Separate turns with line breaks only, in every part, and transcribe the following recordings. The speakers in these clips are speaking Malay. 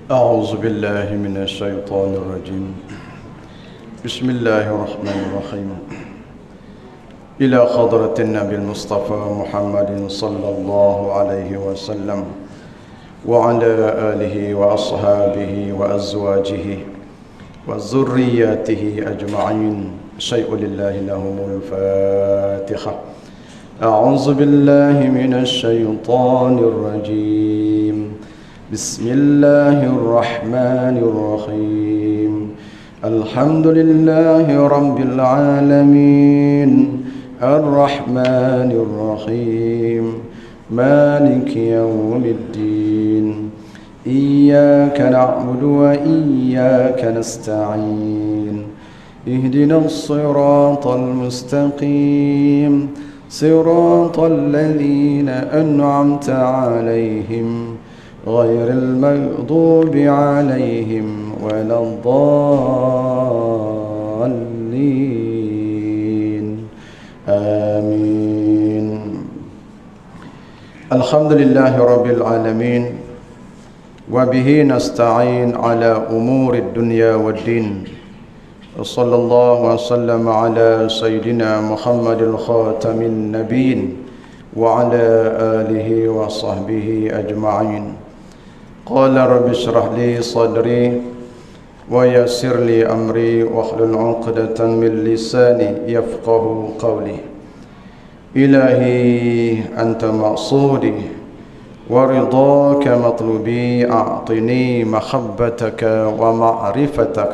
أعوذ بالله من الشيطان الرجيم بسم الله الرحمن الرحيم إلى حضرة النبي المصطفى محمد صلى الله عليه وسلم وعلى آله وأصحابه وأزواجه وذرياته أجمعين شيء لله لهم الفاتحة أعوذ بالله من الشيطان الرجيم بسم الله الرحمن الرحيم الحمد لله رب العالمين الرحمن الرحيم مالك يوم الدين إياك نعبد وإياك نستعين اهدنا الصراط المستقيم صراط الذين أنعمت عليهم غير المغضوب عليهم ولا الضالين آمين. الحمد لله رب العالمين وبه نستعين على أمور الدنيا والدين وصلى الله وسلم على سيدنا محمد الخاتم النبيين وعلى آله وصحبه أجمعين. قال رب اشرح لي صدري ويسر لي أمري واحلل عقدة من لساني يفقه قولي. إلهي أنت مقصودي ورضاك مطلوبي أعطني محبتك ومعرفتك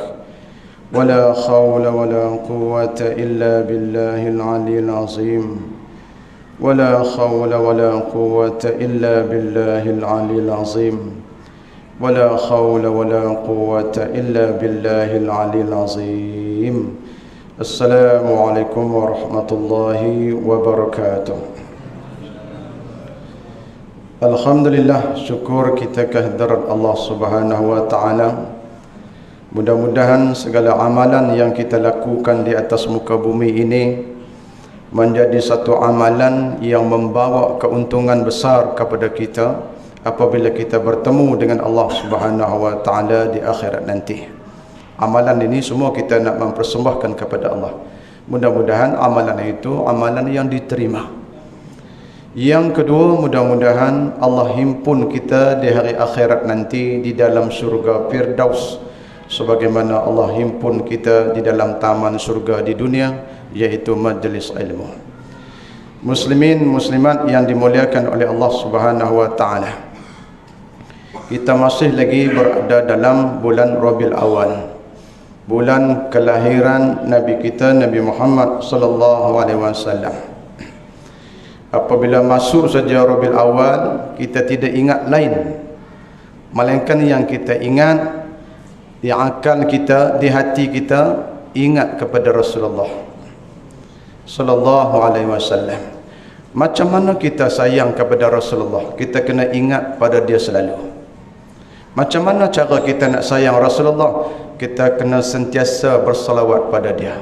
ولا حول ولا قوة إلا بالله العلي العظيم ولا حول ولا قوة إلا بالله العلي العظيم ولا حول ولا قوة إلا بالله العلي العظيم. السلام عليكم ورحمة الله وبركاته. Alhamdulillah, syukur kita kehadirat Allah Subhanahu wa taala. Mudah-mudahan segala amalan yang kita lakukan di atas muka bumi ini menjadi satu amalan yang membawa keuntungan besar kepada kita apabila kita bertemu dengan Allah Subhanahu wa taala di akhirat nanti. Amalan ini semua kita nak mempersembahkan kepada Allah. Mudah-mudahan amalan itu amalan yang diterima. Yang kedua, mudah-mudahan Allah himpun kita di hari akhirat nanti di dalam syurga Firdaus sebagaimana Allah himpun kita di dalam taman surga di dunia, yaitu majlis ilmu. Muslimin muslimat yang dimuliakan oleh Allah Subhanahu wa taala, kita masih lagi berada dalam bulan Rabiul Awal, bulan kelahiran Nabi kita Nabi Muhammad sallallahu alaihi wasallam. Apabila masuk saja Rabiul Awal, kita tidak ingat lain melainkan yang kita ingat di akal kita, di hati kita, ingat kepada Rasulullah sallallahu alaihi wasallam. Macam mana kita sayang kepada Rasulullah? Kita kena ingat pada dia selalu. Macam mana cara kita nak sayang Rasulullah? Kita kena sentiasa bersalawat pada dia.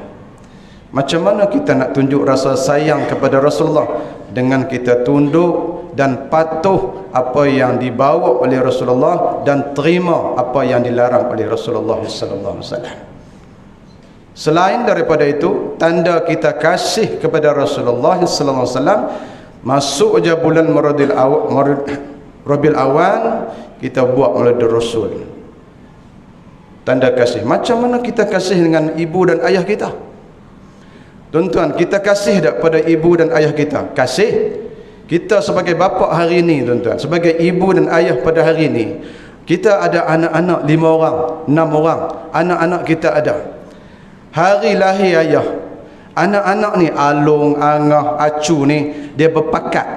Macam mana kita nak tunjuk rasa sayang kepada Rasulullah? Dengan kita tunduk dan patuh apa yang dibawa oleh Rasulullah dan terima apa yang dilarang oleh Rasulullah sallallahu alaihi wasallam. Selain daripada itu, tanda kita kasih kepada Rasulullah sallallahu alaihi wasallam, masuk aja bulan Rabiul Awal, kita buat maulid Rasul. Tanda kasih. Macam mana kita kasih dengan ibu dan ayah kita? Tuan-tuan, kita kasih tak pada ibu dan ayah kita? Kasih. Kita sebagai bapa hari ini, tuan-tuan, sebagai ibu dan ayah pada hari ini, kita ada anak-anak 5 orang, 6 orang, anak-anak kita ada. Hari lahir ayah, anak-anak ni alung, angah, acu ni, dia berpakat.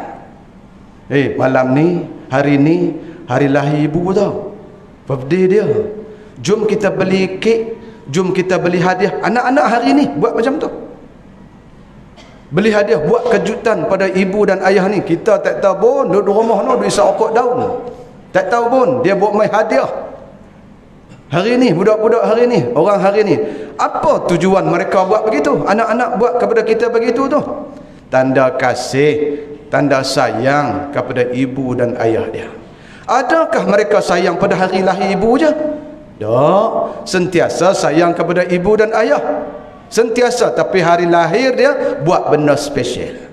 Malam ni, hari ni, hari lahir ibu tau, birthday dia. Jom kita beli kek, jom kita beli hadiah. Anak-anak hari ni buat macam tu, beli hadiah, buat kejutan pada ibu dan ayah ni. Kita tak tahu pun, duduk rumah no, duduk isap okok daun, tak tahu pun dia buat mai hadiah. Hari ni, budak-budak hari ni, orang hari ni, apa tujuan mereka buat begitu? Anak-anak buat kepada kita begitu tu. Tanda kasih, tanda sayang kepada ibu dan ayah dia. Adakah mereka sayang pada hari lahir ibu je? Tak. Sentiasa sayang kepada ibu dan ayah. Sentiasa. Tapi hari lahir dia buat benda spesial.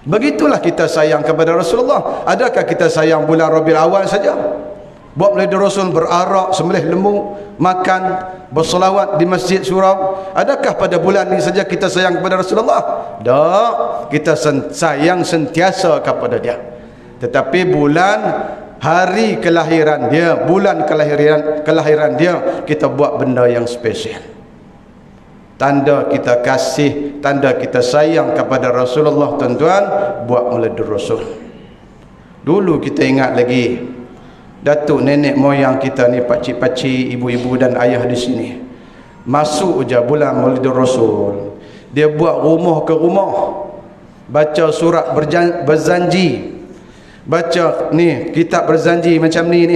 Begitulah kita sayang kepada Rasulullah. Adakah kita sayang bulan Rabiul Awal saja? Buat Maulid Rasul, berarak, sembelih lembu, makan, bersolawat di Masjid Surau. Adakah pada bulan ini saja kita sayang kepada Rasulullah? Tak. Kita sayang sentiasa kepada dia. Tetapi bulan hari kelahiran dia, bulan kelahiran dia, kita buat benda yang spesial. Tanda kita kasih, tanda kita sayang kepada Rasulullah, tuan-tuan, buat Maulid Rasul. Dulu kita ingat lagi datuk nenek moyang kita ni, pakcik-pakcik, ibu-ibu dan ayah di sini, masuk je bulan Maulid Rasul, dia buat rumah ke rumah, baca surat berzanji, baca ni kitab berzanji macam ni,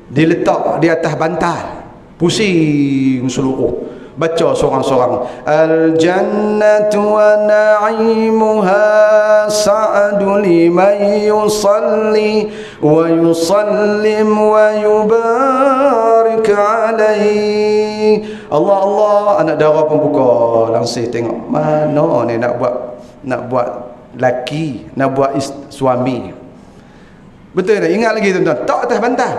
diletak di atas bantal, pusing seluruh, baca seorang-seorang, al-jannatu wa na'imuha sa'adu liman yusalli wa yusallim wa yubarik alaihi. Allah Allah, anak dara pun buka langsir tengok mana ni nak buat laki, nak buat suami. Betul tak? Ingat lagi tuan-tuan, tak atas bantal,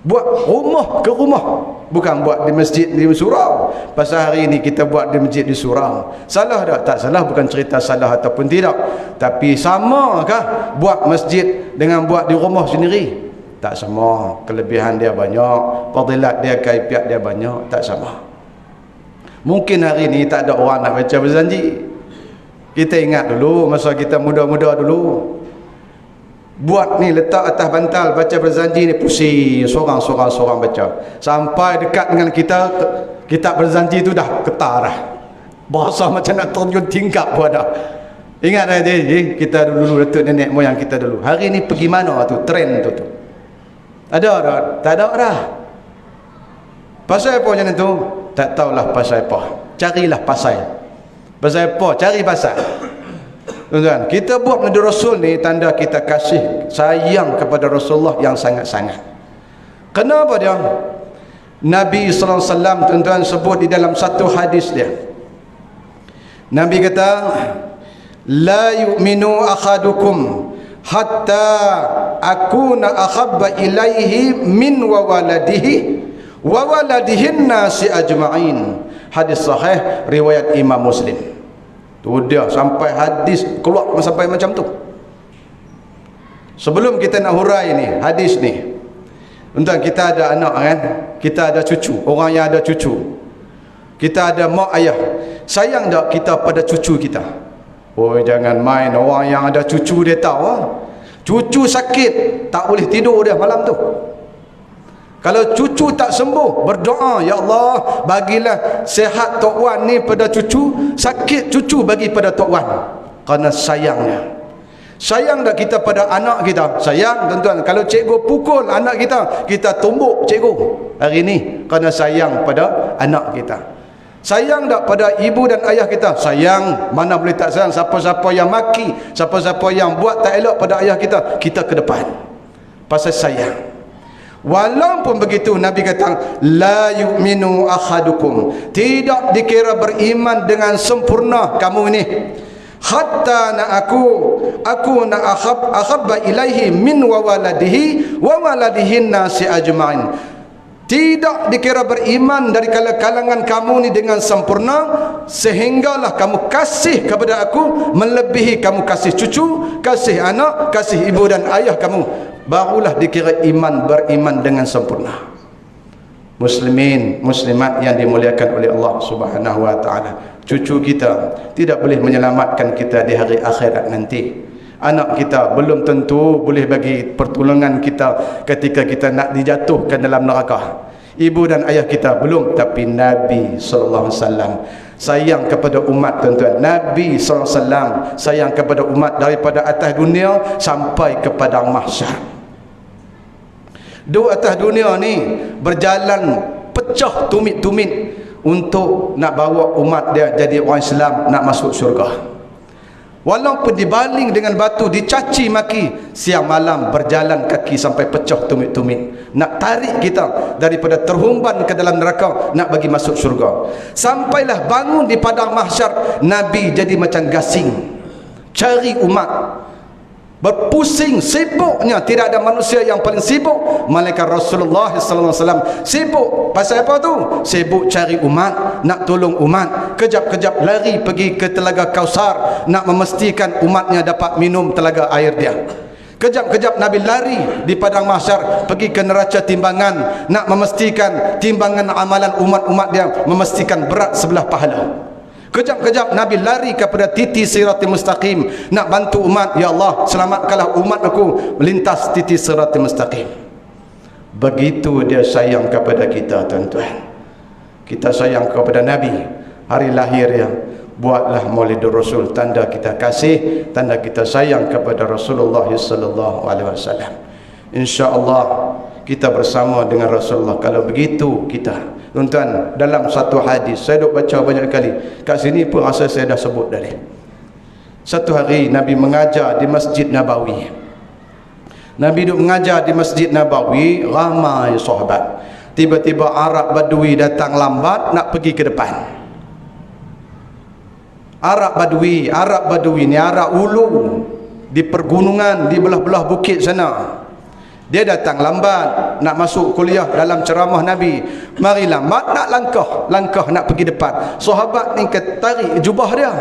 buat rumah ke rumah, bukan buat di masjid di surau. Pasal hari ini kita buat di masjid di surau, salah tak? Tak salah, bukan cerita salah ataupun tidak, tapi samakah buat masjid dengan buat di rumah sendiri? Tak sama. Kelebihan dia banyak, fadilat dia, kaifiat dia banyak, tak sama. Mungkin hari ini tak ada orang nak baca berzanji. Kita ingat dulu masa kita muda-muda dulu, buat ni, letak atas bantal, baca berzanji ni, pusing seorang baca, sampai dekat dengan kita, kitab berzanji tu dah getar dah, bahasa macam nak terjun tingkap pun ada. Ingat dah kita dulu, datuk nenek moyang kita dulu. Hari ni pergi mana tu trend tu? Ada dah? Tak ada dah. Pasal apa macam tu? Tak tahulah pasal apa. Carilah pasal. Pasal apa? Cari pasal. Tuan-tuan, kita buat Maulid Rasul ni tanda kita kasih sayang kepada Rasulullah yang sangat-sangat. Kenapa dia? Nabi sallallahu alaihi wasallam, tuan-tuan, sebut di dalam satu hadis dia. Nabi kata, la yu'minu ahadukum hatta akuna ahabba ilaihi min wa waladihin nasi ajma'in. Hadis sahih riwayat Imam Muslim. Tu dia sampai hadis keluar sampai macam tu. Sebelum kita nak hurai ni hadis ni, tuan-tuan, kita ada anak kan, kita ada cucu, orang yang ada cucu, kita ada mak ayah, sayang tak kita pada cucu kita? Oh, jangan main. Orang yang ada cucu dia tahu, cucu sakit tak boleh tidur dia malam tu. Kalau cucu tak sembuh, berdoa, ya Allah, bagilah sihat Tok Wan ni pada cucu, sakit cucu bagi pada Tok Wan. Kerana sayangnya. Sayang tak kita pada anak kita? Sayang, tuan-tuan. Kalau cikgu pukul anak kita, kita tumbuk cikgu hari ni kerana sayang pada anak kita. Sayang tak pada ibu dan ayah kita? Sayang. Mana boleh tak sayang? Siapa-siapa yang maki, siapa-siapa yang buat tak elok pada ayah kita, kita ke depan pasal sayang. Walaupun begitu, Nabi kata, la yu'minu ahadukum, tidak dikira beriman dengan sempurna kamu ini, hatta na aku na ahabba ilaihi min wa waladihi wa waladihin nasi ajma'in. Tidak dikira beriman dari kalangan kamu ni dengan sempurna, sehinggalah kamu kasih kepada aku melebihi kamu kasih cucu, kasih anak, kasih ibu dan ayah kamu. Barulah dikira beriman dengan sempurna. Muslimin, muslimat yang dimuliakan oleh Allah Subhanahu wa taala, cucu kita tidak boleh menyelamatkan kita di hari akhirat nanti. Anak kita belum tentu boleh bagi pertolongan kita ketika kita nak dijatuhkan dalam neraka. Ibu dan ayah kita belum, tapi Nabi sallallahu alaihi wasallam sayang kepada umat, tuan-tuan. Nabi sallallahu alaihi wasallam sayang kepada umat daripada atas dunia sampai ke padang mahsyar. Dua atas dunia ni berjalan pecah tumit-tumit untuk nak bawa umat dia jadi orang Islam, nak masuk syurga. Walaupun dibaling dengan batu, dicaci maki, siang malam berjalan kaki sampai pecah tumit-tumit, nak tarik kita daripada terhumban ke dalam neraka, nak bagi masuk syurga. Sampailah bangun di padang mahsyar, Nabi jadi macam gasing cari umat, berpusing, sibuknya. Tidak ada manusia yang paling sibuk malaikat Rasulullah sallallahu alaihi wasallam. Sibuk pasal apa tu? Sibuk cari umat, nak tolong umat. Kejap-kejap lari pergi ke telaga Kausar, nak memastikan umatnya dapat minum telaga air dia. Kejap-kejap Nabi lari di padang mahsyar pergi ke neraca timbangan, nak memastikan timbangan amalan umat-umat dia, memastikan berat sebelah pahala. Kejap-kejap Nabi lari kepada titi siratul mustaqim, nak bantu umat. Ya Allah, selamatkanlah umat aku melintas titi siratul mustaqim. Begitu dia sayang kepada kita, tuan-tuan. Kita sayang kepada Nabi. Hari lahir dia, buatlah Maulidur Rasul, tanda kita kasih, tanda kita sayang kepada Rasulullah sallallahu alaihi wasallam. Insya-Allah kita bersama dengan Rasulullah. Kalau begitu kita, tuan-tuan, dalam satu hadis saya duk baca banyak kali, kat sini pun rasa saya dah sebut tadi. Satu hari Nabi mengajar di Masjid Nabawi. Nabi duk mengajar di Masjid Nabawi, ramai sahabat. Tiba-tiba Arab Badui datang lambat nak pergi ke depan. Arab Badui ni Arab ulu di pergunungan, di belah-belah bukit sana. Dia datang lambat nak masuk kuliah dalam ceramah Nabi. Mari lambat nak langkah nak pergi depan. Sahabat ni tarik jubah dia.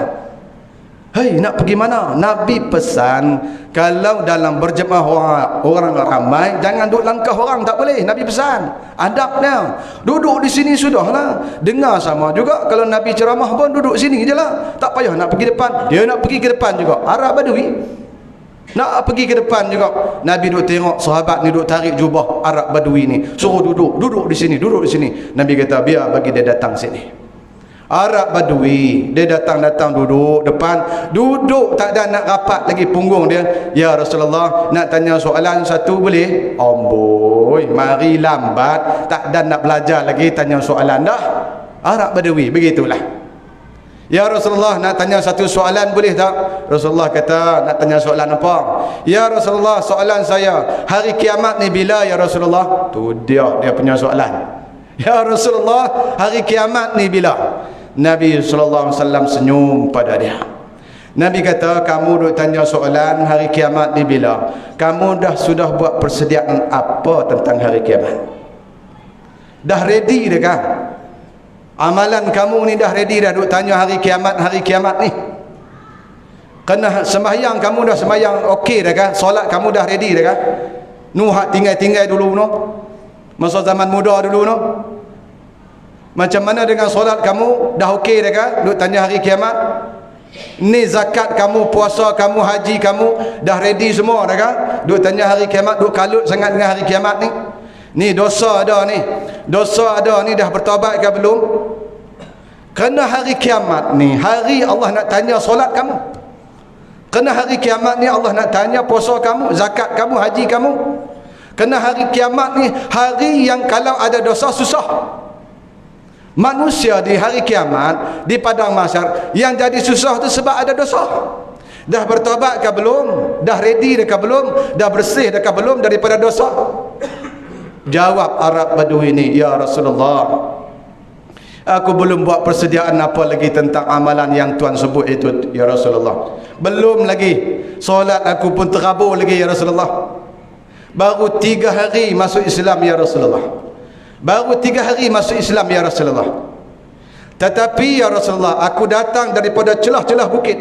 Hei, nak pergi mana? Nabi pesan, kalau dalam berjemaah orang ramai, jangan duduk langkah orang, tak boleh. Nabi pesan, adabnya duduk di sini sudahlah. Dengar sama juga, kalau Nabi ceramah pun duduk sini je lah, tak payah nak pergi depan. Dia nak pergi ke depan juga. Arab Badui nak pergi ke depan juga. Nabi duduk tengok sahabat ni duduk tarik jubah Arab Badui ni, suruh duduk di sini. Nabi kata, biar bagi dia datang sini. Arab Badui dia datang duduk depan, duduk tak ada nak rapat lagi punggung dia. Ya Rasulullah, nak tanya soalan satu boleh? Amboi, mari lambat, tak ada nak belajar lagi, tanya soalan dah. Arab Badui begitulah. Ya Rasulullah, nak tanya satu soalan boleh tak? Rasulullah kata, nak tanya soalan apa? Ya Rasulullah, soalan saya, hari kiamat ni bila ya Rasulullah? Tu dia punya soalan. Ya Rasulullah, hari kiamat ni bila? Nabi sallallahu alaihi wasallam senyum pada dia. Nabi kata, kamu duk tanya soalan hari kiamat ni bila? Kamu sudah buat persediaan apa tentang hari kiamat? Dah ready dah kah? Amalan kamu ni dah ready dah duk tanya hari kiamat ni? Kena sembahyang kamu dah sembahyang okey dah kah? Solat kamu dah ready dah kah? Nuhat tinggal dulu no. Masa zaman muda dulu no. Macam mana dengan solat kamu? Dah okey dah kah? Duk tanya hari kiamat. Ni zakat kamu, puasa kamu, haji kamu dah ready semua dah kah? Duk tanya hari kiamat, duk kalut sangat dengan hari kiamat ni. Ni dosa ada ni. Dosa ada ni, dah bertaubat ke belum? Kerana hari kiamat ni, hari Allah nak tanya solat kamu. Kerana hari kiamat ni Allah nak tanya puasa kamu, zakat kamu, haji kamu. Kerana hari kiamat ni hari yang kalau ada dosa susah. Manusia di hari kiamat, di padang mahsyar, yang jadi susah tu sebab ada dosa. Dah bertobat ke belum? Dah ready dah ke belum? Dah bersih dah ke belum daripada dosa? Jawab Arab Badui ni, ya Rasulullah, aku belum buat persediaan apa lagi tentang amalan yang Tuan sebut itu ya Rasulullah. Belum lagi. Solat aku pun terabur lagi ya Rasulullah. Baru 3 hari masuk Islam ya Rasulullah. Baru 3 hari masuk Islam ya Rasulullah. Tetapi ya Rasulullah, aku datang daripada celah-celah bukit.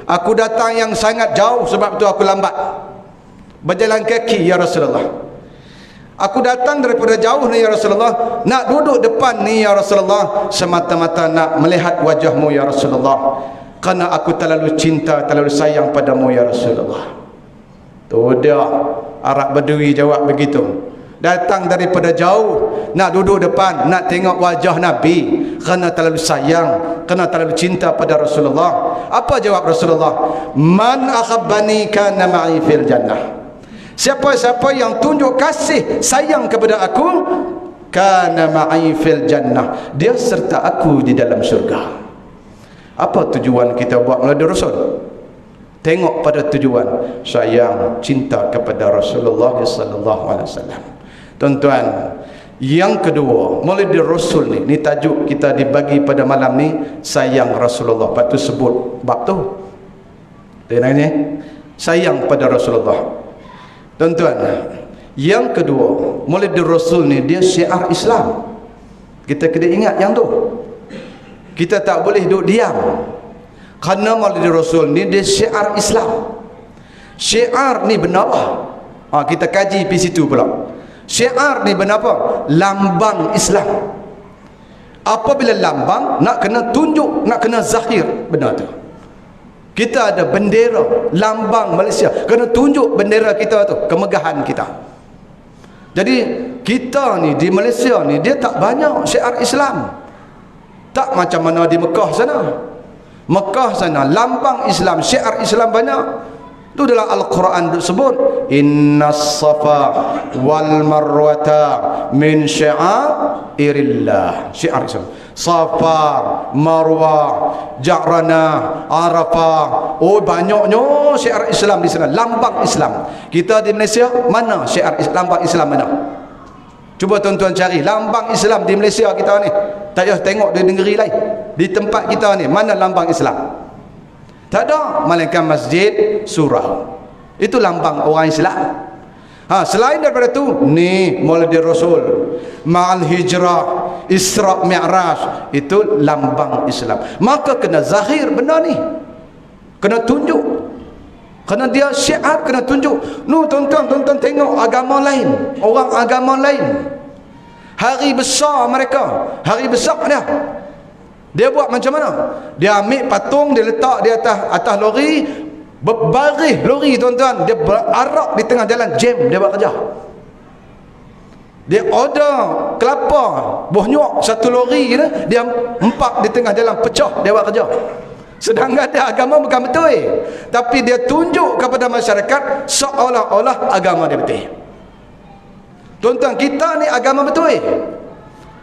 Aku datang yang sangat jauh, sebab tu aku lambat berjalan kaki ya Rasulullah. Aku datang daripada jauh ni ya Rasulullah, nak duduk depan ni ya Rasulullah, semata-mata nak melihat wajahmu ya Rasulullah, kerana aku terlalu cinta, terlalu sayang padamu ya Rasulullah. Tu dia Arab Badui jawab begitu. Datang daripada jauh, nak duduk depan, nak tengok wajah Nabi, kerana terlalu sayang, kerana terlalu cinta pada Rasulullah. Apa jawab Rasulullah? Man akhabbani kana ma'i fil jannah. Siapa-siapa yang tunjuk kasih sayang kepada aku, kana ma'i fil jannah, dia serta aku di dalam syurga. Apa tujuan kita buat Maulidur Rasul? Tengok pada tujuan, sayang, cinta kepada Rasulullah sallallahu alaihi wasallam. Tuan-tuan, yang kedua, mulai dari Rasul ni tajuk kita dibagi pada malam ni, sayang Rasulullah. Lepas tu sebut bab tu. Tengok ni, sayang pada Rasulullah. Tuan-tuan, yang kedua, mulai dari Rasul ni dia syiar Islam. Kita kena ingat yang tu. Kita tak boleh duduk diam. Kerana Maulid Rasul ni dia syiar Islam. Syiar ni benda apa? Kita kaji di situ pula. Syiar ni benda apa? Lambang Islam. Apabila lambang, nak kena tunjuk, nak kena zahir benda tu. Kita ada bendera, lambang Malaysia. Kena tunjuk bendera kita tu, kemegahan kita. Jadi kita ni di Malaysia ni dia tak banyak syiar Islam. Tak macam mana di Mekah sana. Mekah sana lambang Islam, syiar Islam banyak. Itu dalam Al-Quran disebut, innas safa wal marwata min syi'airillah. Syiar Islam. Safa, Marwah, Ja'rana, Arafah. Oh, banyaknya syiar Islam di sana, lambang Islam. Kita di Malaysia mana syiar lambang Islam mana? Cuba tuan-tuan cari lambang Islam di Malaysia kita ni. Tak payah tengok di negeri lain. Di tempat kita ni mana lambang Islam? Tak ada, melainkan masjid, surau. Itu lambang orang Islam. Selain daripada tu, ni Maulid Rasul, Ma'al Hijrah, Isra' Mi'raj, itu lambang Islam. Maka kena zahir benda ni. Kena tunjuk. Kerana dia syiar, kena tunjuk. Tuan-tuan tengok agama lain, orang agama lain. Hari besar mereka, hari besar dia buat macam mana? Dia ambil patung, dia letak di atas lori, berbaris lori tuan-tuan, dia berarak di tengah jalan, jam dia buat kerja. Dia order kelapa buah satu lori dia empak di tengah jalan, pecah, dia buat kerja. Sedangkan dia agama bukan betul, tapi dia tunjuk kepada masyarakat seolah-olah agama dia betul. Tuan-tuan, kita ni agama betul,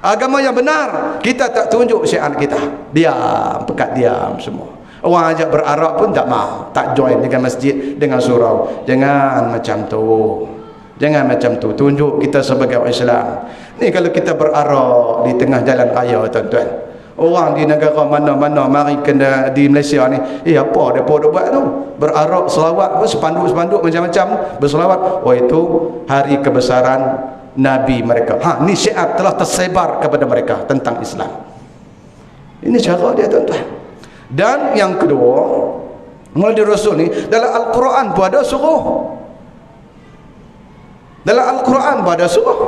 agama yang benar. Kita tak tunjuk syiar kita, diam, pekat diam semua. Orang ajak berarak pun tak mau, tak join dengan masjid, dengan surau. Jangan macam tu, jangan macam tu. Tunjuk kita sebagai orang Islam. Ni kalau kita berarak di tengah jalan raya, tuan-tuan, orang di negara mana-mana mari kena di Malaysia ni, apa dia buat tu? Berarak, selawat, spanduk-spanduk macam-macam berselawat. Oh, itu hari kebesaran Nabi mereka. Ni syiar telah tersebar kepada mereka tentang Islam. Ini cara dia, tuan-tuan. Dan yang kedua, Maulid Rasul ni dalam Al-Quran pun ada suruh. Dalam Al-Quran pun ada suruh.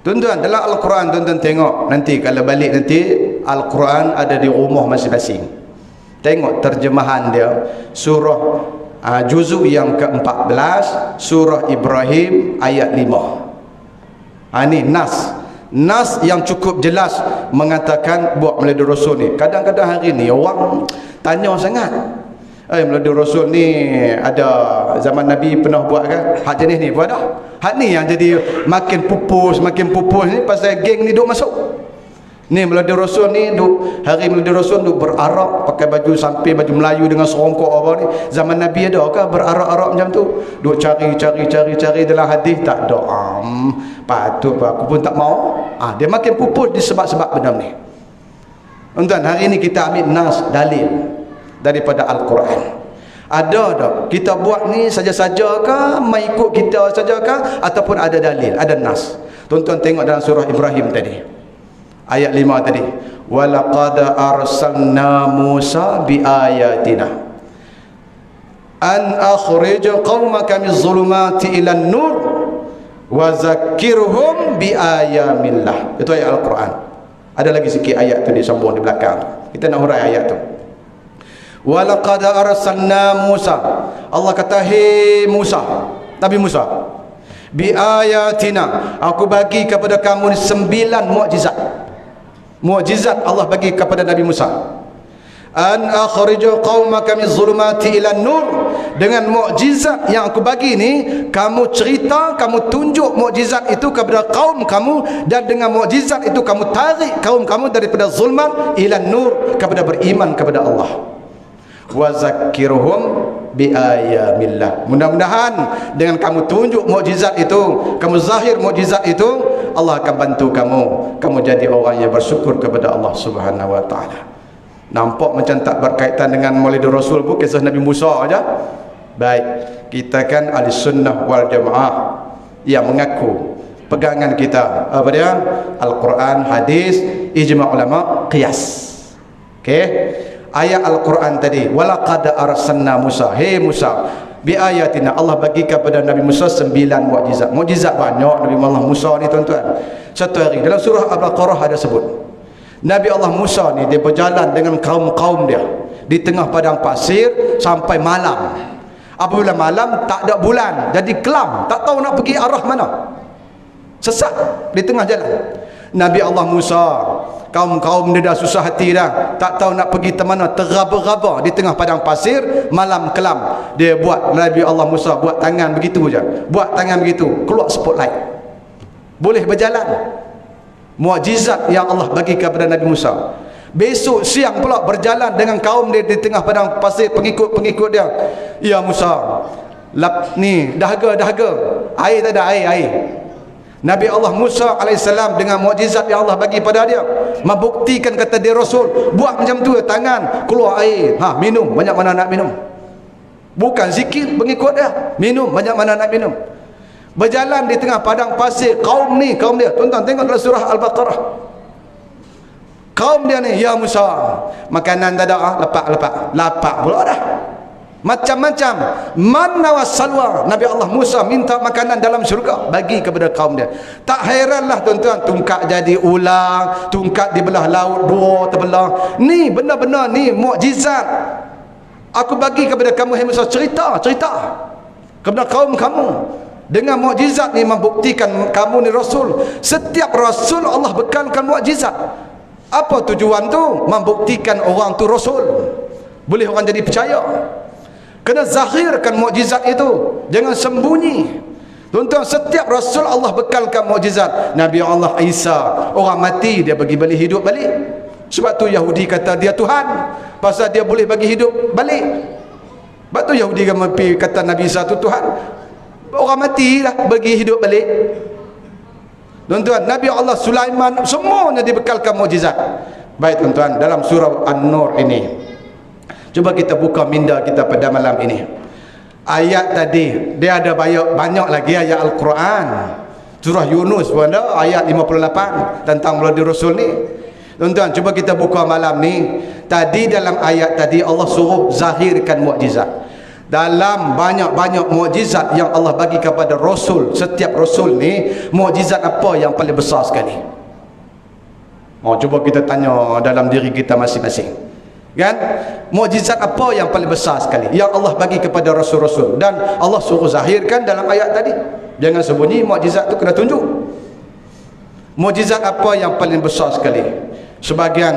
Tuan-tuan, dalam Al-Quran tuan-tuan tengok nanti kalau balik nanti Al-Quran ada di rumah masing-masing. Tengok terjemahan dia, surah juzuk yang ke-14, surah Ibrahim ayat 5. Ini nas yang cukup jelas mengatakan buat Maulid Rasul ni. Kadang-kadang hari ni orang tanya sangat, Maulid Rasul ni ada zaman Nabi pernah buat kan? Hak jenis ni pun ada. Hak ni yang jadi makin pupus ni pasal geng ni duk masuk. Ni Maulid Rasul ni duk, hari Maulid Rasul duk berarak pakai baju samping, baju Melayu dengan serongkok apa ni. Zaman Nabi ada ke berarak-arak macam tu? Duk cari dalam hadis tak ada. Patut aku pun tak mau. Dia makin pupus disebab-sebab benda ni. Tuan-tuan, hari ni kita ambil nas, dalil daripada Al-Quran. Ada tak kita buat ni saja-saja ke, mengikut kita saja ke, ataupun ada dalil, ada nas? Tuan-tuan tengok dalam surah Ibrahim tadi, ayat 5 tadi, walaqad arsalna Musa biayatina an akhrij qaumaka minadh dhulumati ilan nur wa zakkirhum biayamillah. Itu ayat Al-Quran. Ada lagi sikit ayat tu disambung di belakang, kita nak hurai ayat tu. Walaqad arsalna Musa, Allah kata, hei Musa, Nabi Musa, biayatina, aku bagi kepada kamu 9 mukjizat Allah bagi kepada Nabi Musa. An akhrij qaumaka min zulumati ila nur, dengan mukjizat yang aku bagi ni, kamu cerita, kamu tunjuk mukjizat itu kepada kaum kamu, dan dengan mukjizat itu kamu tarik kaum kamu daripada zulmat ila nur, kepada beriman kepada Allah. wa zakkirhum bi ayamillah. Mudah-mudahan dengan kamu tunjuk mukjizat itu, kamu zahir mukjizat itu, Allah akan bantu kamu jadi orang yang bersyukur kepada Allah Subhanahu wa taala. Nampak macam tak berkaitan dengan Maulid Rasul bu, kisah Nabi Musa aja. Baik, kita kan ahli sunnah wal jamaah yang mengaku pegangan kita apa dia? Al-Quran, hadis, ijma' ulama, qiyas. Okey. Ayat Al-Quran tadi, walaqad arsalna Musa, hey Musa, bi ayatina, Allah bagi kepada Nabi Musa 9 mukjizat. Mukjizat banyak Nabi Allah Musa ni tuan-tuan. Satu hari dalam surah Al-Baqarah ada sebut Nabi Allah Musa ni dia berjalan dengan kaum-kaum dia di tengah padang pasir sampai malam. Apabila malam tak ada bulan, jadi kelam, tak tahu nak pergi arah mana. Sesat di tengah jalan. Nabi Allah Musa, kaum-kaum dia dah susah hati dah, tak tahu nak pergi ke mana, tergaba-gaba di tengah padang pasir, malam kelam. Dia buat, Nabi Allah Musa buat tangan begitu je, buat tangan begitu, keluar spotlight, boleh berjalan. Mukjizat yang Allah bagi kepada Nabi Musa. Besok siang pula berjalan dengan kaum dia di tengah padang pasir, pengikut-pengikut dia. Ya Musa, ni dahaga, air tak ada, air. Nabi Allah Musa AS dengan mukjizat yang Allah bagi pada dia, membuktikan kata dia Rasul, buat macam tu, tangan keluar air, minum, banyak mana nak minum. Bukan zikir pengikut dia, minum, banyak mana nak minum. Berjalan di tengah padang pasir, kaum dia, tuan-tuan tengok dalam surah Al-Baqarah. Kaum dia ni, ya Musa, makanan tak ada, lapak pula dah. Macam-macam manna wa salwa. Nabi Allah Musa minta makanan dalam syurga, bagi kepada kaum dia. Tak heranlah tuan-tuan, tungkat jadi ulang, tungkat dibelah laut dua terbelah. Ni benar-benar ni mukjizat aku bagi kepada kamu, hai Musa. Cerita kepada kaum kamu. Dengan mukjizat ni membuktikan kamu ni Rasul. Setiap Rasul Allah bekalkan mukjizat. Apa tujuan tu? Membuktikan orang tu Rasul, boleh orang jadi percaya. Kena zahirkan mukjizat itu, jangan sembunyi. Tuan-tuan, setiap Rasul Allah bekalkan mukjizat. Nabi Allah Isa, orang mati dia bagi balik hidup balik. Sebab tu Yahudi kata dia Tuhan, pasal dia boleh bagi hidup balik. Sebab tu Yahudi kata Nabi Isa tu Tuhan. Orang mati lah bagi hidup balik. Tuan-tuan, Nabi Allah Sulaiman semuanya dibekalkan mukjizat. Baik tuan-tuan, dalam surah An-Nur ini, cuba kita buka minda kita pada malam ini. Ayat tadi dia ada banyak lagi ayat Al-Quran. Surah Yunus pun ada ayat 58 tentang Maulid Rasul ni. Tuan-tuan, cuba kita buka malam ni. Tadi dalam ayat tadi Allah suruh zahirkan mukjizat. Dalam banyak-banyak mukjizat yang Allah bagi kepada Rasul, setiap Rasul ni, mukjizat apa yang paling besar sekali? Cuba kita tanya dalam diri kita masing-masing, kan? Mukjizat apa yang paling besar sekali yang Allah bagi kepada Rasul-Rasul, dan Allah suruh zahirkan dalam ayat tadi? Jangan sembunyi, mukjizat tu kena tunjuk. Mukjizat apa yang paling besar sekali? Sebagian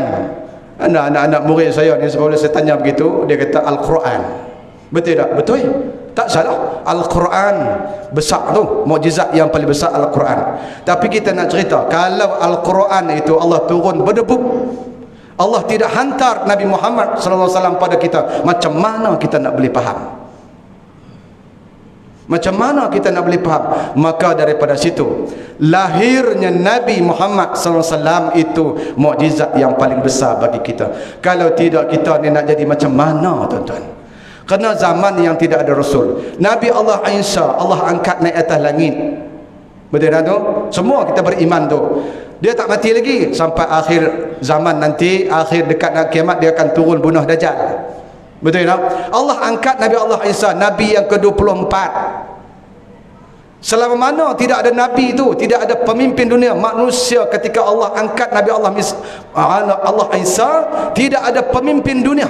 anak-anak murid saya ni, sebab saya tanya begitu, dia kata Al-Quran. Betul tak? Betul, tak salah. Al-Quran besar tu, mukjizat yang paling besar Al-Quran. Tapi kita nak cerita, kalau Al-Quran itu Allah turun berdebuk, Allah tidak hantar Nabi Muhammad SAW pada kita, macam mana kita nak boleh faham? Macam mana kita nak boleh faham? Maka daripada situ lahirnya Nabi Muhammad SAW itu mukjizat yang paling besar bagi kita. Kalau tidak, kita ni nak jadi macam mana tuan-tuan? Kerana zaman yang tidak ada Rasul, Nabi Allah Isa Allah angkat naik atas langit. Betul tak tu? Semua kita beriman tu. Dia tak mati lagi sampai akhir zaman nanti, akhir dekat nak kiamat, dia akan turun bunuh Dajjal. Betul tak? Allah angkat Nabi Allah Isa, Nabi yang ke-24. Selama mana tidak ada Nabi itu, tidak ada pemimpin dunia manusia, ketika Allah angkat Nabi Allah Isa, tidak ada pemimpin dunia.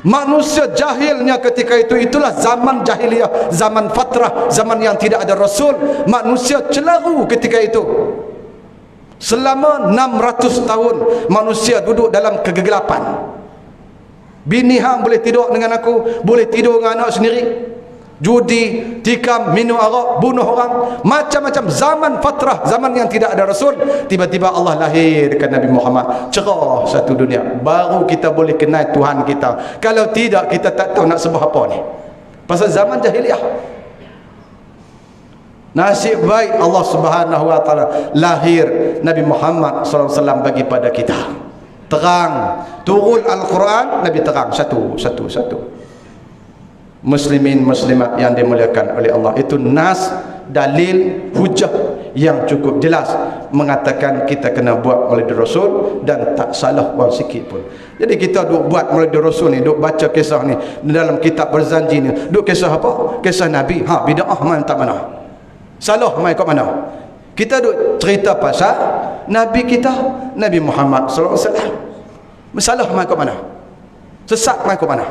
Manusia jahilnya ketika itu, itulah zaman jahiliyah, zaman fatrah, zaman yang tidak ada Rasul. Manusia celaru ketika itu. Selama 600 tahun manusia duduk dalam kegelapan. Bini hang boleh tidur dengan aku, boleh tidur dengan anak sendiri. judi, tikam, minum arak, bunuh orang, macam-macam. Zaman fatrah, zaman yang tidak ada Rasul, tiba-tiba Allah lahirkan Nabi Muhammad, cerah satu dunia, baru kita boleh kenal Tuhan kita. Kalau tidak, kita tak tahu nak sembah apa ni, pasal zaman jahiliah. Nasib baik Allah Subhanahu wa taala lahir Nabi Muhammad sallallahu alaihi wasallam bagi pada kita. Terang, turun Al-Quran, Nabi terang satu. Muslimin muslimat yang dimuliakan oleh Allah, itu nas, dalil, hujah yang cukup jelas mengatakan kita kena buat melalui Rasul dan tak salah orang sikit pun. Jadi kita duk buat melalui Rasul ni, duk baca kisah ni dalam kitab Berzanji ni, duk kisah apa? Kisah Nabi. Bid'ah mana tak mana? Salah mai kat mana? Kita duk cerita pasal Nabi kita, Nabi Muhammad sallallahu alaihi wasallam. Masalah mai kat mana? Sesat mai kat mana?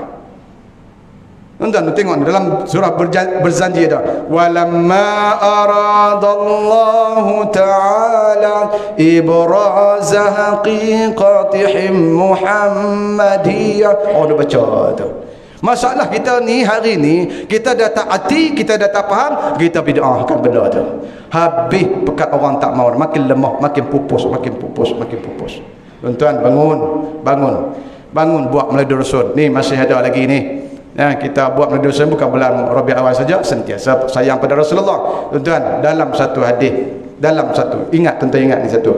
Tuan-tuan tengok dalam surah Berzanji ada, walamma aradallahu ta'ala ibraza haqiqatihim muhammadiyah. Dah baca tu. Masalah kita ni hari ni, kita dah tak hati, kita dah tak faham, kita bid'ahkan benda tu. Habis pekat orang tak mau, makin lemah, makin pupus. Tuan-tuan bangun buat melalui Rasul. Ni masih ada lagi ni. Kita buat melalui Rasul bukan bulan Rabiul Awal saja, sentiasa sayang pada Rasulullah. Tuan-tuan, dalam satu hadis, ingat ni satu.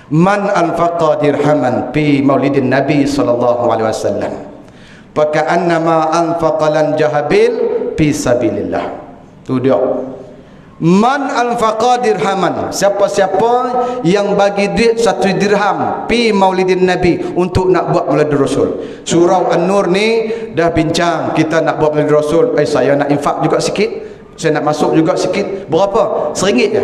Man anfaqa dirhaman fi maulidin Nabi sallallahu alaihi wasallam, faka'annama anfaqalan jahabil fi sabilillah. Tu dia. Man anfaqa dirhaman, siapa-siapa yang bagi duit 1 dirham pi maulidin Nabi, untuk nak buat melalui Rasul. Surah An-Nur ni dah bincang, kita nak buat melalui Rasul. Saya nak infak juga sikit, saya nak masuk juga sikit. Berapa? RM1 je.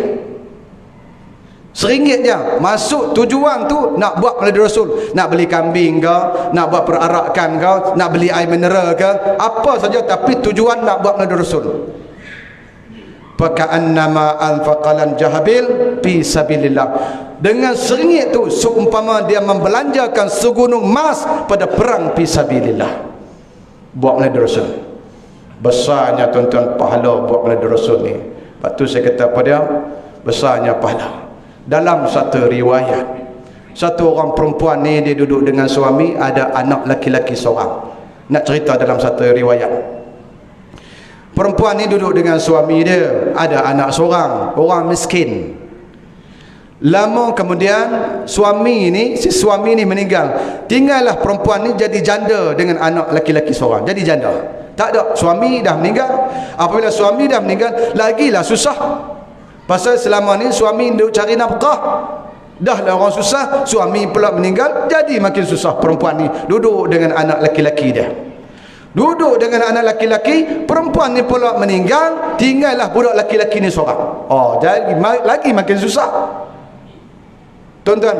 RM1 je. Masuk tujuan tu nak buat melalui Rasul. Nak beli kambing ke, nak buat perarakan ke, nak beli air mineral ke, apa saja, tapi tujuan nak buat melalui Rasul. Faka'annama anfaqalan jahabil fi sabilillah. Dengan RM1 tu seumpama dia membelanjakan segunung emas pada perang fi sabilillah. Buat melalui Rasul. Besarnya tuan-tuan pahala buat melalui Rasul ni. Lepas tu saya kata pada dia, besarnya pahala. Dalam satu riwayat, satu orang perempuan ni dia duduk dengan suami, ada anak laki-laki seorang. Nak cerita dalam satu riwayat. Perempuan ni duduk dengan suami dia, ada anak seorang, orang miskin. Lama kemudian si suami ni meninggal. Tinggallah perempuan ni jadi janda dengan anak laki-laki seorang. Jadi janda. Tak ada, suami dah meninggal. Apabila suami dah meninggal, lagilah susah. Pasal selama ni suami duduk cari nafkah. Dah lah orang susah, suami pula meninggal, jadi makin susah perempuan ni duduk dengan anak laki-laki dia. Duduk dengan anak laki-laki, perempuan ni pula meninggal, tinggallah budak laki-laki ni seorang. Jadi lagi makin susah. Tuan-tuan,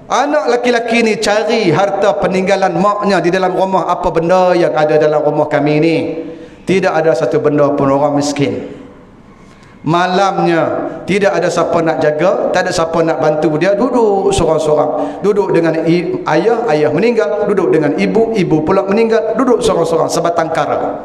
anak laki-laki ni cari harta peninggalan maknya di dalam rumah. Apa benda yang ada dalam rumah kami ni? Tidak ada satu benda pun. Orang miskin. Malamnya tidak ada siapa nak jaga, tak ada siapa nak bantu dia, duduk seorang-seorang. Duduk dengan ayah meninggal, duduk dengan ibu pula meninggal, duduk seorang-seorang, sebatang kara.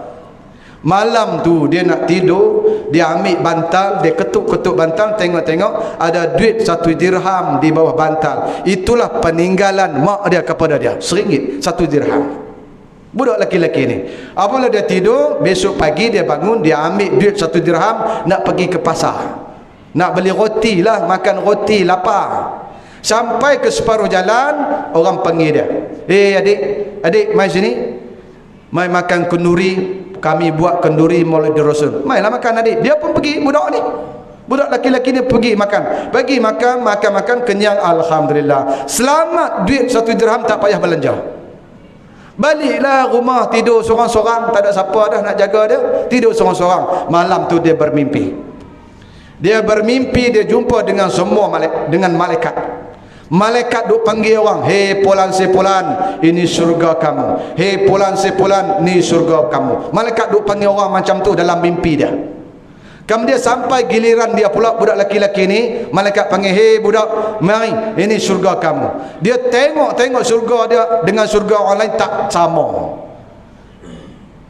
Malam tu dia nak tidur, dia ambil bantal, dia ketuk-ketuk bantal, tengok-tengok ada duit 1 dirham di bawah bantal. Itulah peninggalan mak dia kepada dia, RM1, 1 dirham. Budak laki-laki ni, apabila dia tidur, besok pagi dia bangun, dia ambil duit 1 dirham, nak pergi ke pasar, nak beli roti lah, makan roti, lapar. Sampai ke separuh jalan, orang panggil dia, adik mai sini, mai makan kenduri, kami buat kenduri maulid Rasul. Mailah makan adik. Dia pun pergi, budak laki-laki ni pergi makan, makan, kenyang, alhamdulillah. Selamat, duit 1 dirham tak payah belanja. Baliklah rumah, tidur seorang-seorang, tak ada siapa dah nak jaga dia, tidur seorang-seorang. Malam tu dia bermimpi, dia jumpa dengan semua malaikat. Malaikat duk panggil orang, hei pulan si pulan, ini surga kamu. Hei pulan si pulan, ini surga kamu. Malaikat duk panggil orang macam tu dalam mimpi dia. Kemudian sampai giliran dia pula, budak laki-laki ni, malaikat panggil, hei budak, mari, ini surga kamu. Dia tengok surga dia dengan surga orang lain tak sama.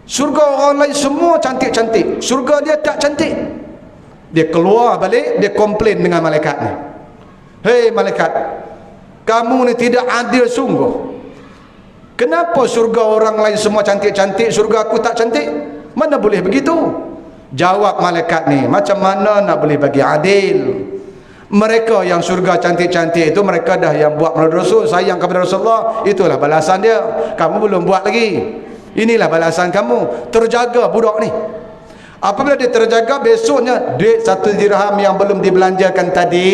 Surga orang lain semua cantik-cantik, surga dia tak cantik. Dia keluar balik, dia komplain dengan malaikat ni. Hei malaikat, kamu ni tidak adil sungguh. Kenapa surga orang lain semua cantik-cantik, surga aku tak cantik? Mana boleh begitu? Jawab malaikat ni, macam mana nak boleh bagi adil? Mereka yang surga cantik-cantik itu, mereka dah yang buat melalui Rasul, sayang kepada Rasulullah, itulah balasan dia. Kamu belum buat lagi, inilah balasan kamu. Terjaga budak ni. Apabila dia terjaga, besoknya duit 1 dirham yang belum dibelanjakan tadi,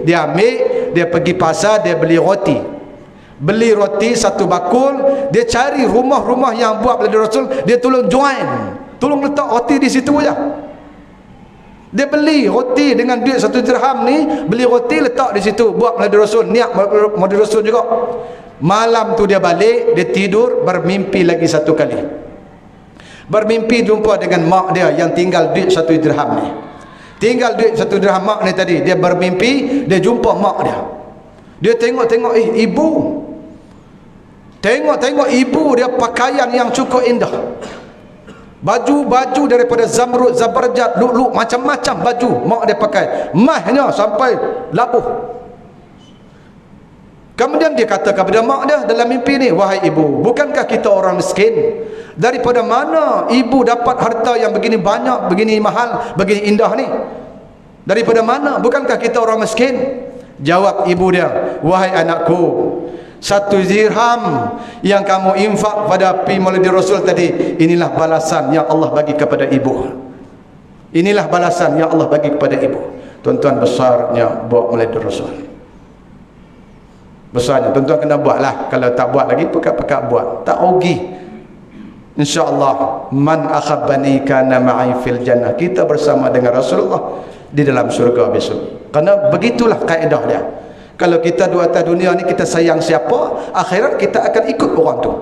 dia ambil, dia pergi pasar, dia beli roti. Beli roti 1 bakul, dia cari rumah-rumah yang buat melalui Rasul, dia tolong join, tolong letak roti di situ aja. Dia beli roti dengan duit 1 dirham ni, beli roti letak di situ, buat melalui Rasul, niat melalui Rasul juga. Malam tu dia balik, dia tidur, bermimpi lagi 1 kali. Bermimpi jumpa dengan mak dia yang tinggal duit 1 dirham ni. Tinggal duit 1 dirham mak ni tadi, dia bermimpi, dia jumpa mak dia. Dia tengok-tengok, ibu. Tengok-tengok ibu dia pakaian yang cukup indah. Baju-baju daripada zamrud, zabarjat, lu'lu', macam-macam baju mak dia pakai. Mahnya sampai labuh. Kemudian dia kata kepada mak dia dalam mimpi ni, wahai ibu, bukankah kita orang miskin? Daripada mana ibu dapat harta yang begini banyak, begini mahal, begini indah ni? Daripada mana? Bukankah kita orang miskin? Jawab ibu dia, wahai anakku, 1 dirham yang kamu infak pada pi maulid Rasul tadi, inilah balasan yang Allah bagi kepada ibu. Inilah balasan yang Allah bagi kepada ibu. Tuan-tuan, besarnya buat maulid Rasul. Besarnya, tuan-tuan kena buatlah. Kalau tak buat lagi, pekat-pekat buat, tak rugi. InsyaAllah, man akhabbani kana ma'i fil jannah. Kita bersama dengan Rasulullah di dalam syurga besok. Kerana begitulah kaedah dia. Kalau kita duduk atas dunia ni kita sayang siapa, akhirat kita akan ikut orang tu.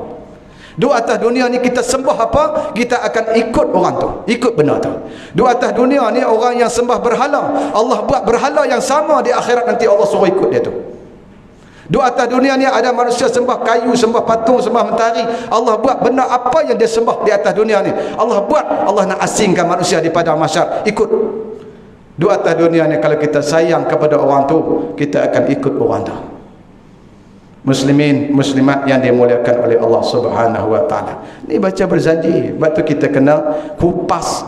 Duduk atas dunia ni kita sembah apa, kita akan ikut orang tu, ikut benda tu. Duduk atas dunia ni orang yang sembah berhala, Allah buat berhala yang sama di akhirat, nanti Allah suruh ikut dia tu. Duduk atas dunia ni ada manusia sembah kayu, sembah patung, sembah mentari, Allah buat benda apa yang dia sembah di atas dunia ni, Allah buat, Allah nak asingkan manusia di padang mahsyar, ikut. Di atas dunia ni kalau kita sayang kepada orang tu, kita akan ikut orang tu. Muslimin, muslimat yang dimuliakan oleh Allah Subhanahu wa taala. Ni baca berjanji, sebab tu kita kena kupas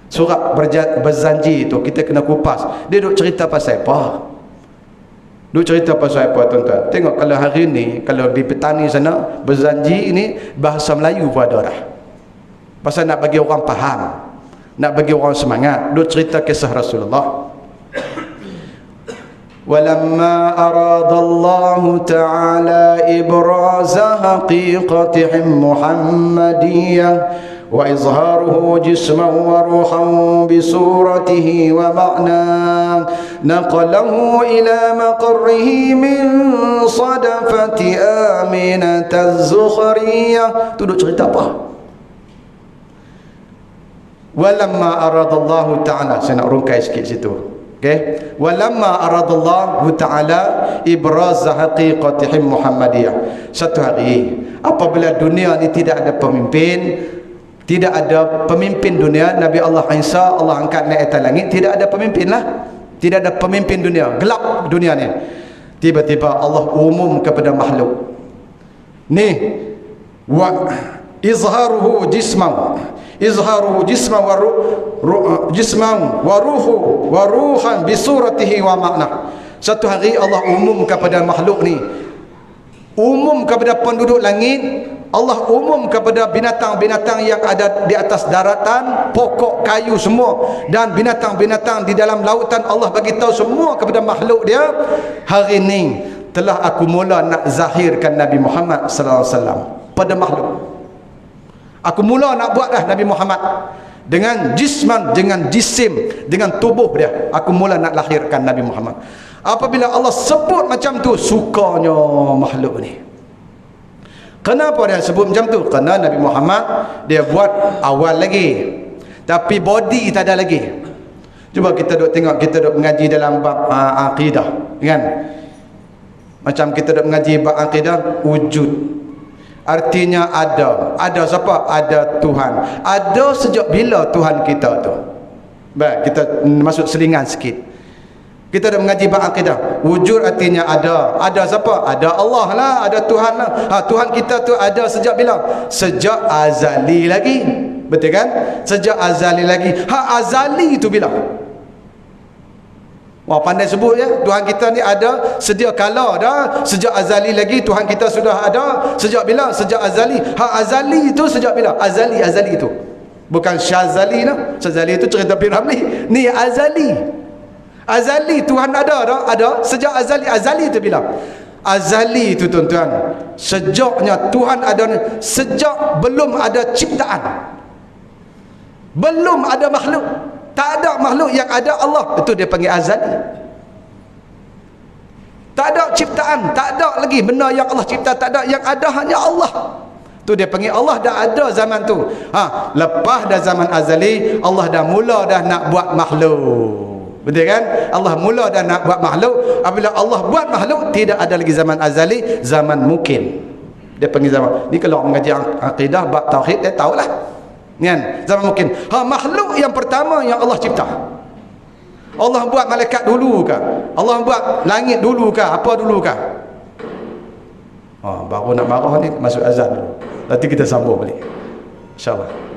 surat berjanji itu, kita kena kupas. Dia duk cerita pasal apa? Duk cerita pasal apa, tuan-tuan? Tengok kalau hari ni, kalau di petani sana berjanji ini bahasa Melayu pun ada dah. Pasal nak bagi orang faham, nak bagi orang semangat. Duk cerita kisah Rasulullah. Walamma aradallahu ta'ala ibraza haqiqatihim Muhammadiyah wa izharuhu jisman wa ruhan bisuratihi wa ma'na naqalahu ila maqarrihi min sadafati aminataz zukhriyah. Tu duk cerita apa? Walamma aradallahu ta'ala, saya nak rungkai sikit situ. Okey, walamma aradallahu ta'ala ibraz haqiqatihim Muhammadiyah. Satu hari apabila dunia ni tidak ada pemimpin, tidak ada pemimpin dunia, Nabi Allah Isa Allah angkat naik atas langit, tidak ada pemimpin lah, tidak ada pemimpin dunia, gelap dunia ni. Tiba-tiba Allah umum kepada makhluk ni, wa izharuhu jisman wa ruhan bisuratihi wa makna. Satu hari Allah umum kepada makhluk ni, umum kepada penduduk langit, Allah umum kepada binatang-binatang yang ada di atas daratan, pokok kayu semua, dan binatang-binatang di dalam lautan. Allah bagi tahu semua kepada makhluk dia, hari ni telah aku mula nak zahirkan Nabi Muhammad sallallahu alaihi wasallam pada makhluk. Aku mula nak buat dah Nabi Muhammad dengan jisman, dengan jisim, dengan tubuh dia. Aku mula nak lahirkan Nabi Muhammad. Apabila Allah sebut macam tu, sukanya makhluk ni. Kenapa dia sebut macam tu? Kerana Nabi Muhammad dia buat awal lagi, tapi body tak ada lagi. Cuba kita duk tengok, kita duk mengaji dalam bab akidah kan? Macam kita duk mengaji bab akidah wujud. Artinya ada. Ada siapa? Ada Tuhan. Ada sejak bila Tuhan kita tu? Baik, kita masuk selingan sikit. Kita dah mengaji bab akidah. Wujud artinya ada. Ada siapa? Ada Allah lah, ada Tuhan lah. Tuhan kita tu ada sejak bila? Sejak azali lagi. Betul kan? Sejak azali lagi. Azali itu bila? Wah, pandai sebut ya. Tuhan kita ni ada sedia kala dah. Sejak azali lagi Tuhan kita sudah ada. Sejak bila? Sejak azali. Azali itu sejak bila? Azali itu. Bukan Syazali lah. Syazali itu cerita Piramli. Ni azali. Azali Tuhan ada dah. Ada. Sejak azali. Azali itu bila? Azali itu tuan-tuan. Sejaknya Tuhan ada. Sejak belum ada ciptaan. Belum ada makhluk. Tak ada makhluk, yang ada Allah. Itu dia panggil azali. Tak ada ciptaan, tak ada lagi benda yang Allah cipta, tak ada, yang ada hanya Allah. Tu dia panggil Allah dah ada zaman tu. Lepas dah zaman azali, Allah dah mula dah nak buat makhluk. Betul kan? Allah mula dah nak buat makhluk. Apabila Allah buat makhluk, tidak ada lagi zaman azali, zaman mungkin. Dia panggil zaman. Ni kalau mengaji akidah bab tauhid, dia tahulah. Kan? Zaman mungkin. Makhluk yang pertama yang Allah cipta. Allah buat malaikat dulu ke? Allah buat langit dulu ke? Apa dulu ke? Baru nak marah ni masuk azan dulu. Nanti kita sambung balik. InsyaAllah.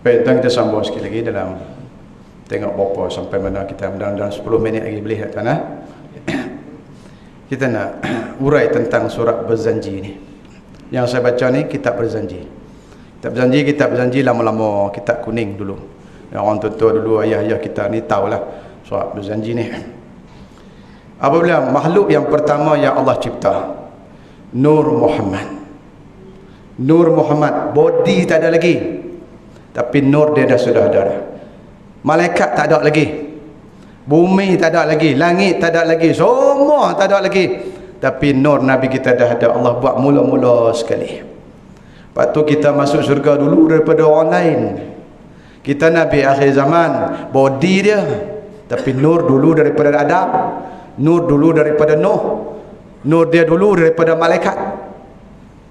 Baik, tuan kita sambung sikit lagi dalam tengok berapa sampai mana kita dalam 10 minit lagi boleh tak nah? Kita nak urai tentang surat berjanji ni. Yang saya baca ni kitab berjanji. Kitab berjanji lama-lama kitab kuning dulu. Yang orang tua dulu ayah-ayah kita ni tahulah surat berjanji ni. Apabila makhluk yang pertama yang Allah cipta, Nur Muhammad. Nur Muhammad, body tak ada lagi. Tapi nur dia dah sudah ada. Malaikat tak ada lagi. Bumi tak ada lagi, langit tak ada lagi, semua tak ada lagi. Tapi nur Nabi kita dah ada. Allah buat mula-mula sekali. Lepas tu kita masuk syurga dulu daripada orang lain. Kita Nabi akhir zaman, body dia. Tapi nur dulu daripada Adam. Nur dulu daripada Nuh. Nur dia dulu daripada malaikat.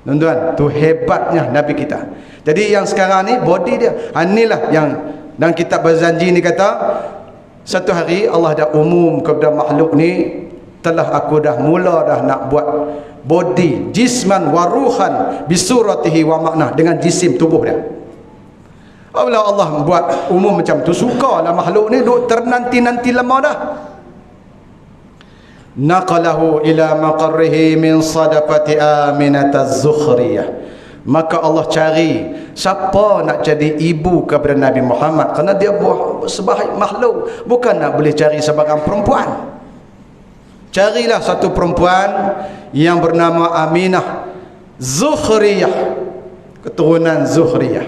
Tuan-tuan, tu hebatnya Nabi kita. Jadi yang sekarang ni body dia. Inilah yang dalam kitab berjanji ni kata, satu hari Allah dah umum kepada makhluk ni, telah aku dah mula dah nak buat body, jisman wa ruhan bisuratihi wa makna, dengan jisim tubuh dia. Apabila Allah buat umum macam tu, sukalah makhluk ni duk ternanti-nanti lama dah. Naqalahu ila maqarrihi min sadaqati Aminataz Zukhriyah. Maka Allah cari siapa nak jadi ibu kepada Nabi Muhammad, kerana dia buah sebaik makhluk, bukan nak boleh cari sebarang perempuan. Carilah satu perempuan yang bernama Aminah Zukhriyah, keturunan Zukhriyah.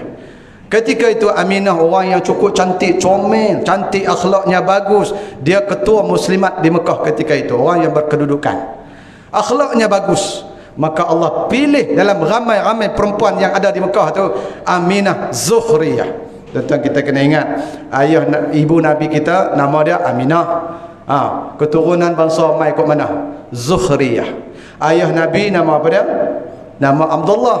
Ketika itu Aminah orang yang cukup cantik, comel, cantik, akhlaknya bagus. Dia ketua muslimat di Mekah ketika itu, orang yang berkedudukan, akhlaknya bagus. Maka Allah pilih dalam ramai-ramai perempuan yang ada di Mekah tu Aminah Zukhriyah. Tentang kita kena ingat, ibu Nabi kita nama dia Aminah. Keturunan bangsa mai kok mana? Zukhriyah. Ayah Nabi nama apa dia? Nama Abdullah.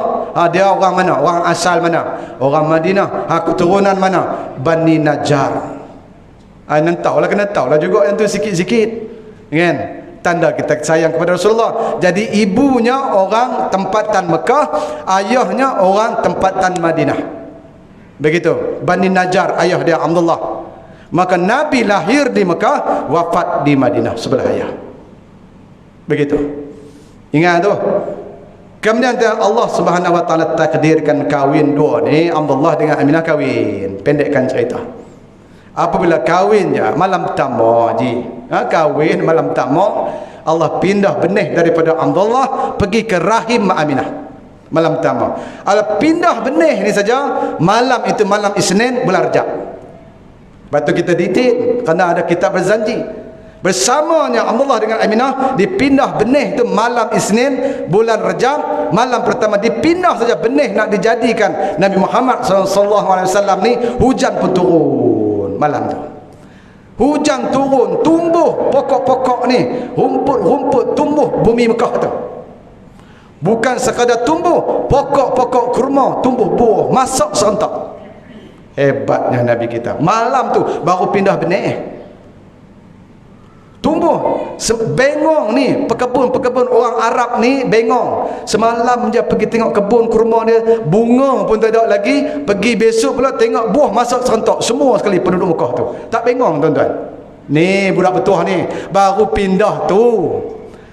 Dia orang mana? Orang asal mana? Orang Madinah. Keturunan mana? Bani Najjar. Tahulah, kena tahulah juga yang tu sikit-sikit. Kan? Tanda kita sayang kepada Rasulullah. Jadi ibunya orang tempatan Mekah, ayahnya orang tempatan Madinah. Begitu. Bani Najjar, ayah dia Abdullah. Maka Nabi lahir di Mekah, wafat di Madinah sebelah ayah. Begitu. Ingat tu. Kemudian Allah Subhanahu wa taala takdirkan kahwin dua ni, Abdullah dengan Aminah kahwin. Pendekkan cerita. Apabila kahwinnya malam pertama kahwin malam pertama, Allah pindah benih daripada Abdullah pergi ke rahim Aminah. Malam pertama. Allah pindah benih ni saja, malam itu malam Isnin bulan Rajab. Lepas tu kita ditik kerana ada kitab berjanji. Bersamanya Abdullah dengan Aminah dipindah benih tu malam Isnin bulan Rajab. Malam pertama dipindah saja benih nak dijadikan Nabi Muhammad SAW ni, hujan pun turun malam tu. Hujan turun, tumbuh pokok-pokok ni, rumput-rumput tumbuh bumi Mekah tu. Bukan sekadar tumbuh, pokok-pokok kurma tumbuh buah, masak serentak. Hebatnya Nabi kita. Malam tu baru pindah benih. Tumbuh. Bengong ni, pekebun-pekebun orang Arab ni bengong. Semalam je pergi tengok kebun kurma dia, bunga pun tak ada lagi. Pergi besok pula tengok buah masak serentak. Semua sekali penduduk Mekah tu. Tak bengong tuan-tuan. Ni budak betuah ni baru pindah tu.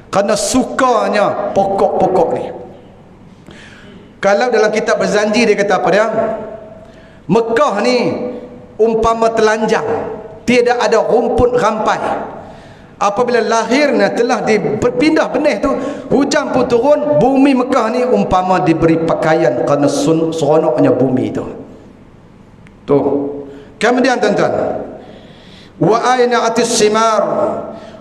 Kerana sukanya pokok-pokok ni. Kalau dalam kitab berjanji dia kata apa dia? Mekah ni umpama telanjang, tidak ada rumput rampai. Apabila lahirnya telah dipindah benih tu, hujan pun turun, bumi Mekah ni umpama diberi pakaian kerana seronoknya bumi tu. Tu. Kemudian tuan-tuan, wa aina atis simar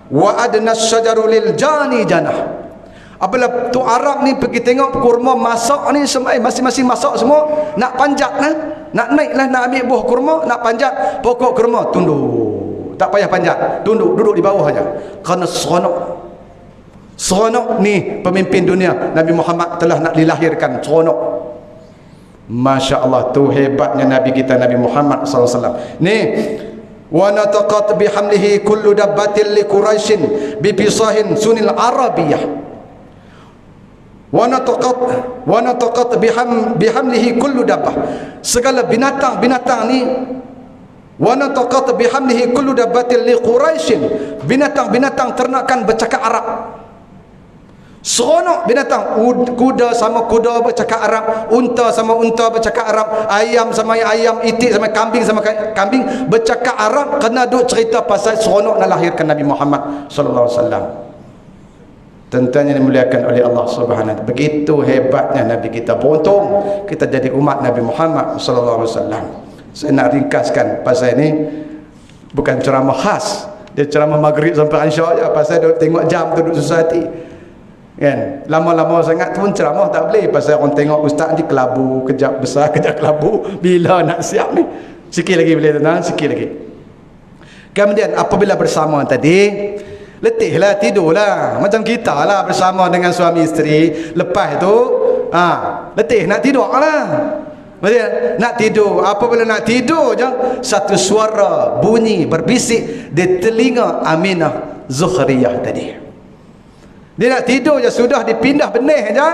wa adna syajaru lil jani janah. Apabila tu Arab ni pergi tengok kurma masak ni, masing-masing masak semua, nak panjat lah, nak naik lah, nak ambil buah kurma, nak panjat pokok kurma, tunduk. Tak payah panjat, tunduk, duduk di bawah aja. Kerana seronok. Seronok ni pemimpin dunia Nabi Muhammad telah nak dilahirkan, seronok. Masya Allah, tu hebatnya Nabi kita Nabi Muhammad SAW. Ni wa nataqat bihamlihi kullu dabbatin li Quraisyin bi pisahin sunil arabiyah wa nataqat bihamlihi kullu dabbah. Segala binatang-binatang ni, wa nataqat bihamlihi kullu dabbatin li Quraisy. Binatang-binatang ternakan bercakap Arab. Seronok binatang, kuda sama kuda bercakap Arab, unta sama unta bercakap Arab, ayam sama ayam, itik sama kambing kambing bercakap Arab, kena duk cerita pasal seronok nak lahirkan Nabi Muhammad sallallahu alaihi wasallam. Tentunya dimuliakan oleh Allah Subhanahu wa taala. Begitu hebatnya Nabi kita. Beruntung kita jadi umat Nabi Muhammad sallallahu alaihi wasallam. Saya nak ringkaskan pasal ini, bukan ceramah khas. Dia ceramah maghrib sampai isyak je, pasal duk tengok jam tu duk susah hati. Kan, lama-lama sangat tu pun ceramah tak boleh, pasal orang tengok ustaz ni kelabu, kejap besar kejap kelabu, bila nak siap ni. Sikit lagi boleh tuan, sikit lagi. Kemudian apabila bersama tadi, letihlah, tidurlah macam kita lah bersama dengan suami isteri. Lepas tu letih nak tidur lah. Nak tidur, apabila nak tidur je, satu suara bunyi berbisik di telinga Aminah Zuhriyah tadi. Dia nak tidur je, sudah dipindah benih je,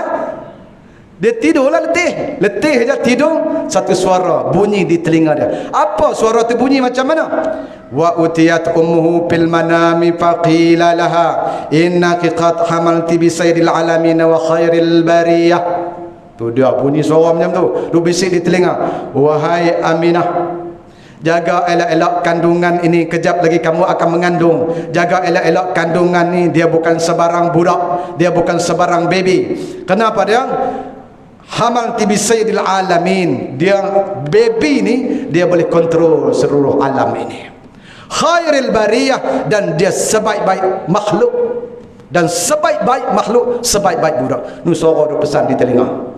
dia tidurlah letih je tidur, satu suara bunyi di telinga dia. Apa suara tu bunyi macam mana? Wa utiyat ummuhu fil manami faqila laha innaki qad hamalti bi sayyidil alamin wa khairil bariyah. Tu dia bunyi suara macam tu, duk bisik di telinga. Wahai Aminah, jaga elok-elok kandungan ini, kejap lagi kamu akan mengandung. Jaga elok-elok kandungan ni, dia bukan sebarang budak, dia bukan sebarang baby. Kenapa dia? Hamal tibi sayyidil alamin. Dia baby ni, dia boleh kontrol seluruh alam ini. Khairil bariyah, dan dia sebaik-baik makhluk. Dan sebaik-baik makhluk, sebaik-baik budak. Ni suara dia pesan di telinga.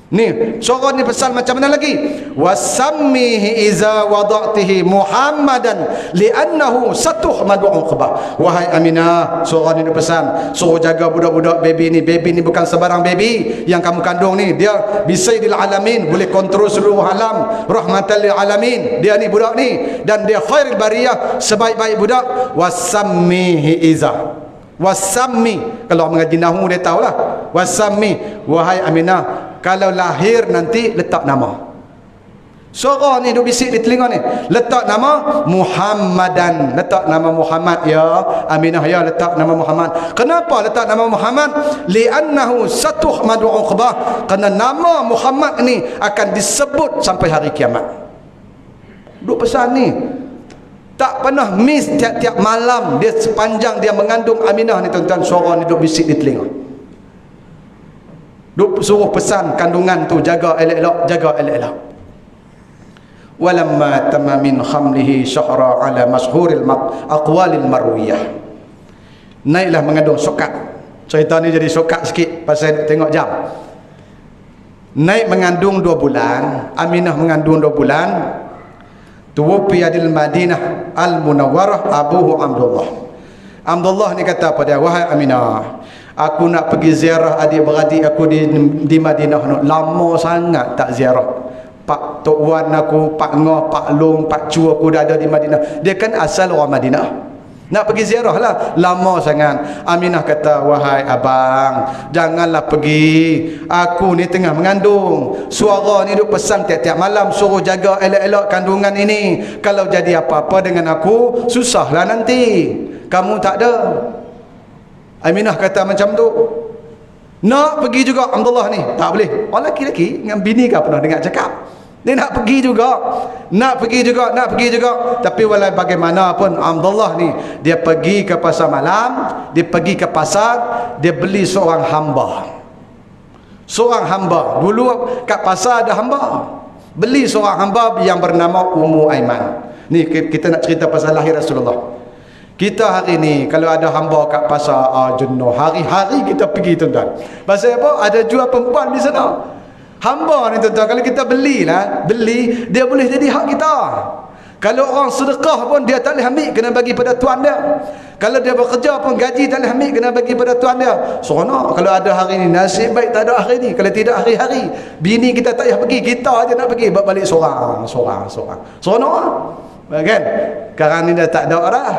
Ni suara ni pesan macam mana lagi? Wasammihi iza wada'tihi Muhammadan li'annahu satuhmadu uqbah. Wahai Aminah, suara ni pesan, suruh jaga budak-budak baby ni. Baby ni bukan sebarang baby yang kamu kandung ni. Dia bisaidil alamin, boleh kontrol seluruh alam, rahmatan lil alamin. Dia ni budak ni, dan dia khairil bariyah, sebaik-baik budak. Wasammihi iza, wasammi, kalau mengaji nahwu dia tahulah. Wasammi, wahai Aminah, kalau lahir nanti letak nama. Suara ni duk bisik di telinga ni, letak nama Muhammadan, letak nama Muhammad ya Aminah, ya letak nama Muhammad. Kenapa letak nama Muhammad? Li'annahu satuhmadu uqbah, kerana nama Muhammad ni akan disebut sampai hari kiamat. Duk pesan ni tak pernah miss, tiap-tiap malam dia, sepanjang dia mengandung Aminah ni tuan-tuan, suara ni duk bisik di telinga. Duk suruh pesan kandungan tu, jaga elok-elok, jaga elok-elok. Walamma tamamin khamlihi syahra ala mashhuril aqwalil marwiyah. Naiklah mengandung sokat. Cerita ni jadi sokat sikit pasal tengok jam. Naik mengandung 2 bulan, Aminah mengandung 2 bulan. Tuwfiyadil Madinah Al-Munawwarah abuhu Abdullah. Abdullah ni kata pada, wahai Aminah, aku nak pergi ziarah adik-beradik aku di Madinah. Lama sangat tak ziarah. Pak Tok Wan aku, Pak Ngoh, Pak Long, Pak Cu aku dah ada di Madinah. Dia kan asal orang Madinah. Nak pergi ziarah lah, lama sangat. Aminah kata, wahai abang, janganlah pergi. Aku ni tengah mengandung. Suara ni duk pesan tiap-tiap malam, suruh jaga elok-elok kandungan ini. Kalau jadi apa-apa dengan aku, susahlah nanti. Kamu tak ada. Aminah kata macam tu. Nak pergi juga Abdullah ni, tak boleh. Orang lelaki-lelaki dengan bini kau pernah dengar cakap, dia nak pergi juga, nak pergi juga. Tapi walau bagaimanapun Abdullah ni, dia pergi ke pasar malam, dia pergi ke pasar, dia beli seorang hamba. Seorang hamba. Dulu kat pasar ada hamba. Beli seorang hamba yang bernama Ummu Aiman. Ni kita nak cerita pasal lahir Rasulullah. Kita hari ni kalau ada hamba kat pasar, jenuh. Hari-hari kita pergi tuan-tuan. Pasal apa? Ada jual perempuan di sana. Hamba ni tuan-tuan, kalau kita beli, dia boleh jadi hak kita. Kalau orang sedekah pun dia tak boleh ambil, kena bagi pada tuan dia. Kalau dia bekerja pun gaji tak boleh ambil, kena bagi pada tuan dia. Seronok kalau ada hari ni. Nasib baik tak ada hari ni. Kalau tidak hari-hari, bini kita tak payah pergi, kita aja nak pergi, balik seorang. Seronok kan? Sekarang ni dah tak ada dah.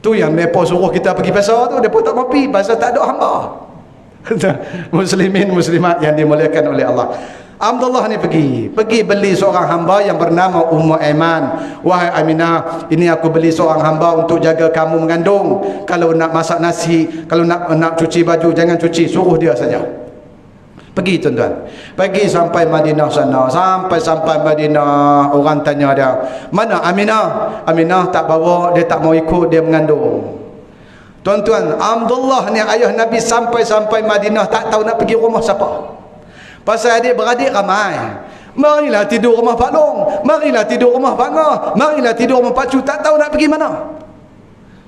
Tu yang mereka suruh kita pergi pasar tu, mereka tak mau pergi pasal tak ada hamba. Muslimin muslimat yang dimuliakan oleh Allah. Abdullah ni pergi beli seorang hamba yang bernama Ummu Aiman. Wahai Aminah, ini aku beli seorang hamba untuk jaga kamu mengandung. Kalau nak masak nasi, kalau nak cuci baju, jangan cuci, suruh dia saja. Pergi tuan-tuan. Pergi sampai Madinah sana. Sampai Madinah, orang tanya dia, mana Aminah? Aminah tak bawa, dia tak mau ikut, dia mengandung. Tuan-tuan, Abdullah ni ayah Nabi sampai Madinah tak tahu nak pergi rumah siapa. Pasal adik-beradik ramai. Marilah tidur rumah Pak Long, marilah tidur rumah Pak Ngah, marilah tidur rumah Pak Cu, tak tahu nak pergi mana.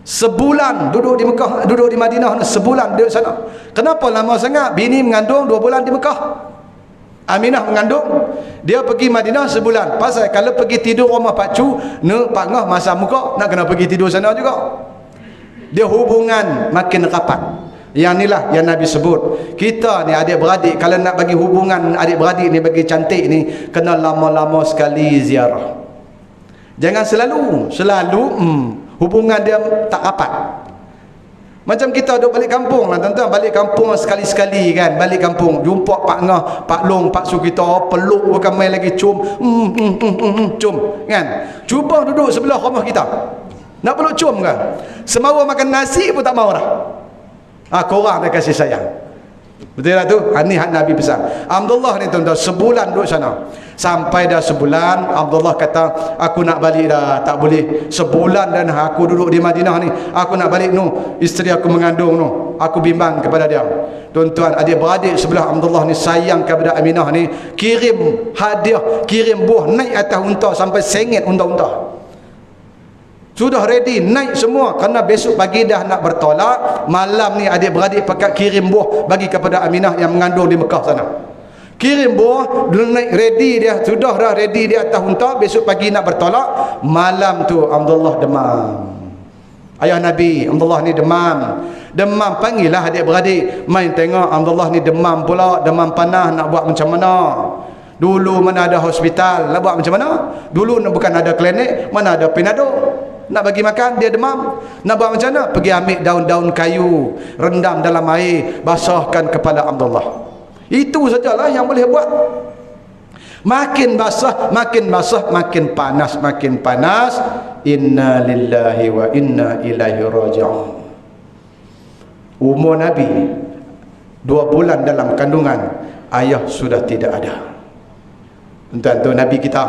Sebulan duduk di Mekah, duduk di Madinah, sebulan duduk sana. Kenapa lama sangat? Bini mengandung 2 bulan di Mekah. Aminah mengandung, dia pergi Madinah sebulan. Pasal kalau pergi tidur rumah Pak Cu, Pak Ngah masa muka, nak kena pergi tidur sana juga. Dia hubungan makin rapat. Yang inilah yang Nabi sebut, kita ni adik-beradik, kalau nak bagi hubungan adik-beradik ni bagi cantik ni, kena lama-lama sekali ziarah. Jangan selalu hubungan dia tak rapat. Macam kita duduk balik kampung lah tuan-tuan, balik kampung sekali-sekali kan, balik kampung jumpa Pak Ngah, Pak Long, Pak Su kita, peluk bukan main lagi, cium kan. Cuba duduk sebelah rumah kita, nak peluk cium kan, semawa makan nasi pun tak mau dah. Korang dah kasih sayang. Betul tak tu? Ini hak Nabi pesan. Abdullah ni tuan-tuan sebulan duduk sana. Sampai dah sebulan, Abdullah kata, aku nak balik dah. Tak boleh. Sebulan dan aku duduk di Madinah ni, aku nak balik nu. Isteri aku mengandung nu. Aku bimbang kepada dia. Tuan-tuan, adik-beradik sebelah Abdullah ni sayang kepada Aminah ni, kirim hadiah, kirim buah, naik atas unta sampai sengit unta-unta. Sudah ready, naik semua. Kerana besok pagi dah nak bertolak. Malam ni adik-beradik pakat kirim buah bagi kepada Aminah yang mengandung di Mekah sana. Kirim buah, naik ready dia. Sudah dah ready di atas unta. Besok pagi nak bertolak. Malam tu Abdullah demam. Ayah Nabi, Abdullah ni demam. Demam, panggillah adik-beradik. Main tengok Abdullah ni demam pula. Demam panas, nak buat macam mana? Dulu mana ada hospital, nak buat macam mana? Dulu bukan ada klinik, mana ada Panadol. Nak bagi makan, dia demam. Nak buat macam mana? Pergi ambil daun-daun kayu, rendam dalam air, basahkan kepala Abdullah. Itu sajalah yang boleh buat. Makin basah, makin panas. Inna lillahi wa inna ilaihi raji'un. Umur Nabi 2 bulan dalam kandungan, ayah sudah tidak ada. Tuan-tuan, Nabi kita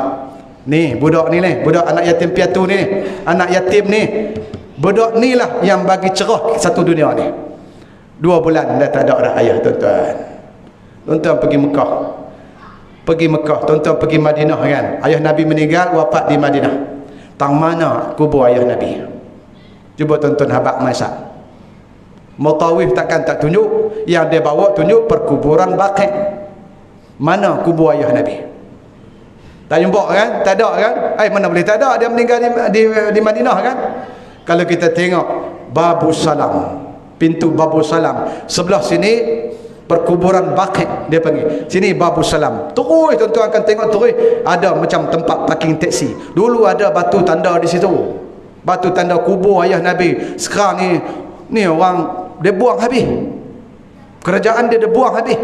ni, budak ni, budak anak yatim piatu ni, anak yatim ni, budak ni lah yang bagi cerah satu dunia ni. 2 bulan dah tak ada dah ayah tuan-tuan. Tuan-tuan pergi Mekah, tuan-tuan pergi Madinah kan. Ayah Nabi meninggal, wafat di Madinah. Tang mana kubur ayah Nabi? Cuba tuan-tuan habaq masak. Mutawif takkan tak tunjuk, yang dia bawa tunjuk perkuburan Baqi'. Mana kubur ayah Nabi? Tak jumpa kan? Tak ada kan? Mana boleh tak ada, dia meninggal di Madinah kan? Kalau kita tengok Babu Salam, pintu Babu Salam, sebelah sini perkuburan Baqi', dia panggil. Sini Babu Salam. Terus tuan-tuan akan tengok, terus ada macam tempat parking taksi. Dulu ada batu tanda di situ. Batu tanda kubur ayah Nabi. Sekarang ni orang dia buang habis. Kerajaan dia buang habis.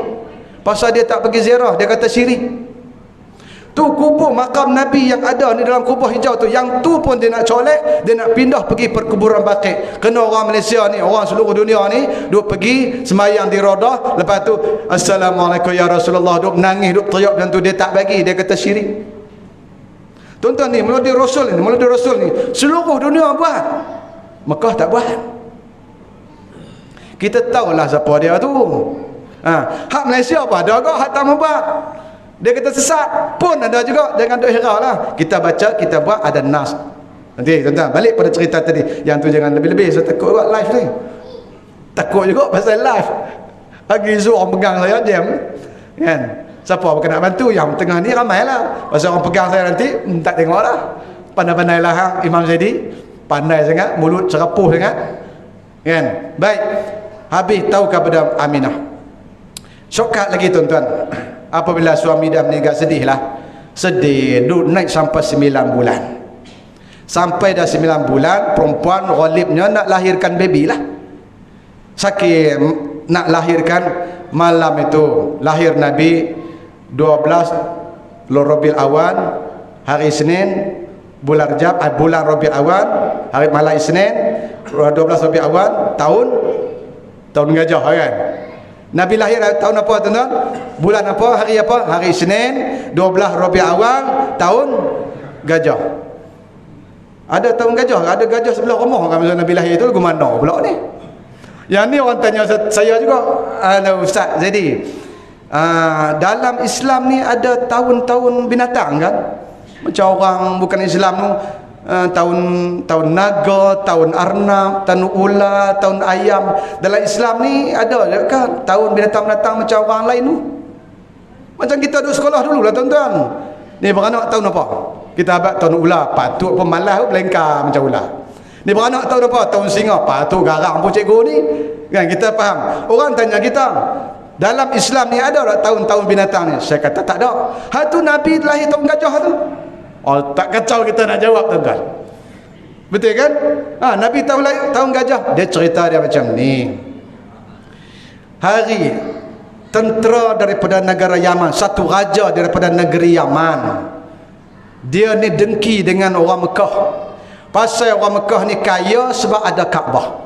Pasal dia tak pergi ziarah, dia kata syirik. Tu kubur makam Nabi yang ada ni dalam kubur hijau tu, yang tu pun dia nak colek, dia nak pindah pergi perkuburan Baqi'. Kena orang Malaysia ni, orang seluruh dunia ni duk pergi semayang di Raudah, lepas tu Assalamualaikum ya Rasulullah, duk menangis, duk teriak macam tu, dia tak bagi, dia kata syirik. Tuan-tuan ni Maulid Rasul ni seluruh dunia buat, Mekah tak buat. Kita tahulah siapa dia tu. Hak Malaysia apa ada agak hak tak membuat. Dia kata sesat pun ada juga, jangan duk hirau lah. Kita baca, kita buat, ada nas. Nanti tuan-tuan balik pada cerita tadi, yang tu jangan lebih-lebih. Saya takut buat live ni, takut juga pasal live. Lagi Zul orang pegang saya jam kan, siapa bukan nak bantu, yang tengah ni ramai lah. Pasal orang pegang saya nanti tak tengok lah. Pandai-pandai lah Imam Zaidi, pandai sangat, mulut cerapuh sangat kan. Baik, habis tahu kepada Aminah. Syokat lagi tuan-tuan, apabila suami dah meninggal, sedih, duduk naik sampai 9 bulan. Sampai dah 9 bulan, perempuan ghalibnya nak lahirkan baby lah. Sakit, nak lahirkan malam itu. Lahir Nabi 12 Rabiul Awal, hari Senin, bulan Rajab, bulan Rabiul Awal, hari malam Isnin, 12 Rabiul Awal, tahun gajah kan. Nabi lahir tahun apa tuan-tuan? Bulan apa? Hari apa? Hari Isnin, 12 Rabiul Awal, tahun gajah. Ada tahun gajah, ada gajah sebelah rumah kan masa Nabi lahir itu, gimana pula ni? Yang ni orang tanya saya juga, Ustaz. Jadi dalam Islam ni ada tahun-tahun binatang kan? Macam orang bukan Islam tu, tahun naga, tahun arnab, tahun ular, tahun ayam. Dalam Islam ni ada kan tahun binatang-binatang macam orang lain tu. Macam kita duduk sekolah dulu lah tuan-tuan. Ni beranak tahun apa? Kita abad tahun ular, patut pun malas pun belengkar macam ular. Ni beranak tahun apa? Tahun singa, patut garang pun cikgu ni. Kan kita faham. Orang tanya kita, dalam Islam ni ada tak tahun-tahun binatang ni? Saya kata tak ada. Ha tu Nabi lahir tahun gajah tu. Oh, tak kacau kita nak jawab tuan-tuan. Betul kan? Nabi tahun gajah. Dia cerita dia macam ni. Hari tentera daripada negara Yaman, satu raja daripada negeri Yaman, dia ni dengki dengan orang Mekah. Pasal orang Mekah ni kaya sebab ada Kaabah.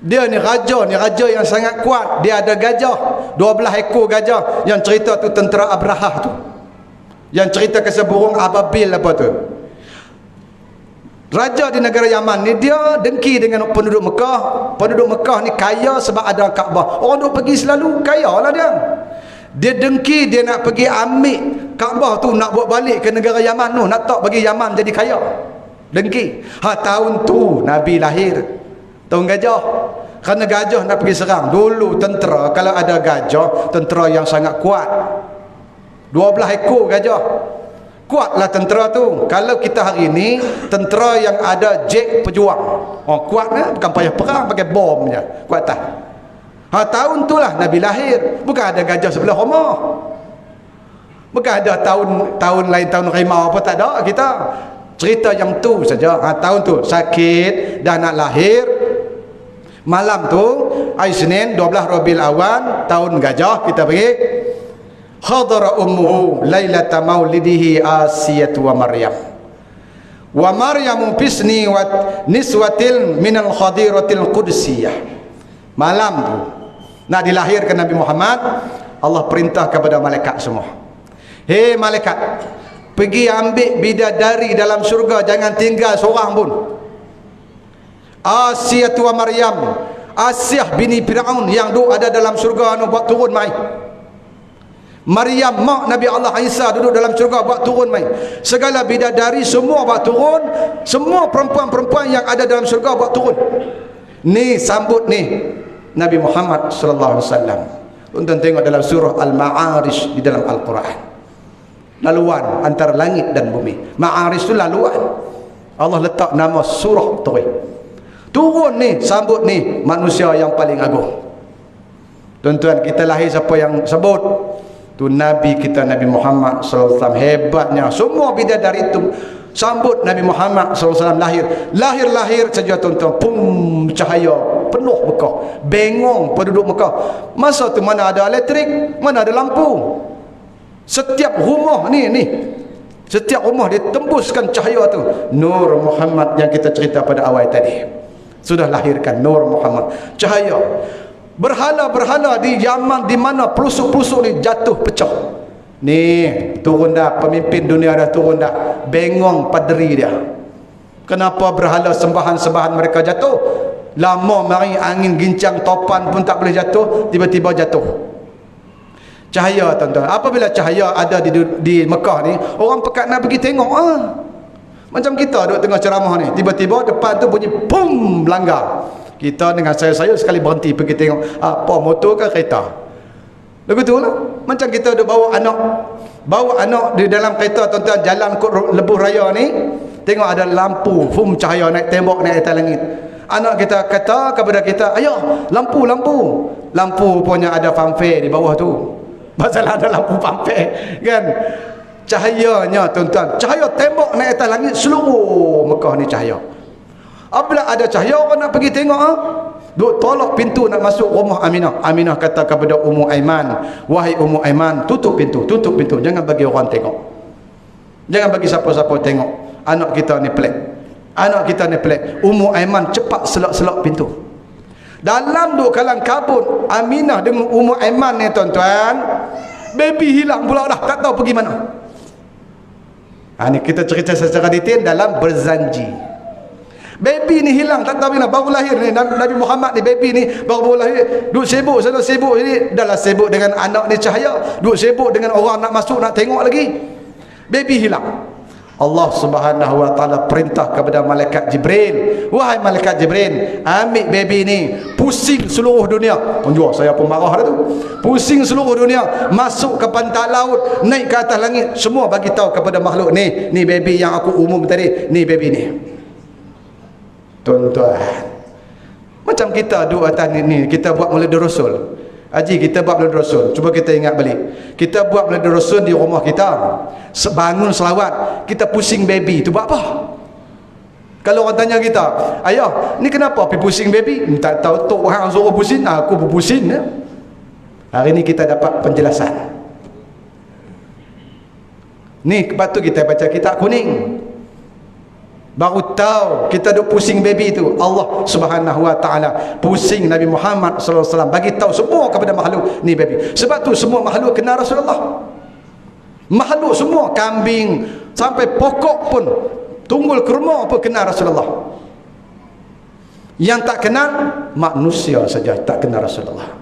Dia ni raja yang sangat kuat. Dia ada gajah, 12 ekor gajah. Yang cerita tu tentera Abrahah tu, yang cerita kisah burung ababil apa tu. Raja di negara Yaman ni dia dengki dengan penduduk Mekah. Penduduk Mekah ni kaya sebab ada Kaabah. Orang duk pergi selalu, kaya lah dia. Dia dengki, dia nak pergi ambil Kaabah tu, nak buat balik ke negara Yaman tu, nak tak bagi Yaman jadi kaya. Dengki. Tahun tu Nabi lahir, tahun gajah. Kerana gajah nak pergi serang. Dulu tentera, kalau ada gajah, tentera yang sangat kuat, 12 ekor gajah, kuatlah tentera tu. Kalau kita hari ni, tentera yang ada jet pejuang, kuatnya bukan payah perang, pakai bom je, kuat tak? Tahun tu lah Nabi lahir. Bukan ada gajah sebelah rumah, bukan ada tahun lain, tahun rimau apa, tak ada. Kita cerita yang tu saja. Tahun tu sakit dah nak lahir. Malam tu hari Senin 12 Rabiul Awal, tahun gajah, kita pergi. Hadara ummuhu lailata maulidihi Asiyah wa Maryam. Wa Maryamu bisni wa niswatil minal khadiratil qudsiyah. Malam tu nak dilahirkan Nabi Muhammad, Allah perintah kepada malaikat semua. Hei malaikat, pergi ambil bidadari dalam syurga, jangan tinggal seorang pun. Asiyah wa Maryam, Asiyah bini Fir'aun yang duduk ada dalam syurga anu buat turun mai. Maryam mak Nabi Allah Isa duduk dalam syurga buat turun mai. Segala bidadari semua buat turun, semua perempuan-perempuan yang ada dalam syurga buat turun. Ni sambut ni Nabi Muhammad sallallahu alaihi wasallam. Tuan-tuan tengok dalam surah Al-Ma'arij di dalam Al-Quran. Laluan antara langit dan bumi. Ma'arij tu laluan. Allah letak nama surah tu. Turun ni, sambut ni manusia yang paling agung. Tuan-tuan, kita lahir siapa yang sebut? Tu Nabi kita, Nabi Muhammad SAW. Hebatnya semua bidadari itu sambut Nabi Muhammad SAW lahir. Lahir saja tuan-tuan, pum, cahaya penuh Mekah. Bengong penduduk Mekah. Masa tu mana ada elektrik, mana ada lampu. Setiap rumah ni setiap rumah ditembuskan cahaya tu. Nur Muhammad yang kita cerita pada awal tadi, sudah lahirkan Nur Muhammad, cahaya. Berhala-berhala di Yaman, di mana pelusuk-pelusuk ni jatuh pecah. Ni turun dah, pemimpin dunia dah turun dah. Bengong padri dia. Kenapa berhala sembahan-sembahan mereka jatuh? Lama mari angin gincang topan pun tak boleh jatuh, tiba-tiba jatuh. Cahaya tuan-tuan. Apabila cahaya ada di Mekah ni, orang pekat nak pergi tengok. Macam kita duduk tengah ceramah ni, tiba-tiba depan tu bunyi pum, langgar. Kita dengan saya sekali berhenti pergi tengok apa, motor ke kereta. Begitu lah. Macam kita duduk bawa anak di dalam kereta tuan-tuan, jalan kot lebuh raya ni, tengok ada lampu, cahaya naik tembok, naik atas langit. Anak kita kata kepada kita, ayah, lampu punya ada fanfare di bawah tu. Pasal ada lampu fanfare kan. Cahayanya tuan-tuan, cahaya tembok naik atas langit, seluruh Mekah ni cahaya. Apabila ada cahaya, orang nak pergi tengok. Duk tolak pintu nak masuk rumah Aminah. Aminah kata kepada Ummu Aiman, wahai Ummu Aiman, tutup pintu, jangan bagi orang tengok, jangan bagi siapa-siapa tengok anak kita ni pelik, anak kita ni pelik. Ummu Aiman cepat selak-selak pintu. Dalam duk kalang kabut Aminah dengan Ummu Aiman ni tuan-tuan, baby hilang pula dah, tak tahu pergi mana. Ni kita cerita secara detail dalam Berzanji. Baby ni hilang, tak tahu mana, baru lahir ni Nabi Muhammad ni, baby ni baru lahir, duk sibuk sana sibuk sini, dahlah sibuk dengan anak ni Cahaya, duk sibuk dengan orang nak masuk nak tengok lagi, baby hilang. Allah Subhanahu wa taala perintah kepada malaikat Jibril, wahai malaikat Jibril, ambil baby ni, pusing seluruh dunia. Tunjuk saya pun marah dah tu. Pusing seluruh dunia, masuk ke pantai laut, naik ke atas langit, semua bagi tahu kepada makhluk ni baby yang aku umum tadi, ni baby ni. Tuan-tuan, macam kita duduk atas ni, kita buat Maulid Rasul. Haji, kita buat Maulid Rasul. Cuba kita ingat balik, kita buat Maulid Rasul di rumah kita, bangun selawat, kita pusing baby tu buat apa? Kalau orang tanya kita, ayah ni kenapa pergi pusing baby? Tak tahu, tok orang suruh pusing, aku berpusing ya? Hari ni kita dapat penjelasan ni. Lepas tu kita baca kitab kuning, baru tahu kita duk pusing baby tu. Allah Subhanahu wa taala pusing Nabi Muhammad sallallahu alaihi wasallam, bagi tahu semua kepada makhluk ni baby. Sebab tu semua makhluk kenal Rasulullah. Makhluk semua, kambing sampai pokok pun, tunggul kurma pun kenal Rasulullah. Yang tak kenal manusia saja tak kenal Rasulullah.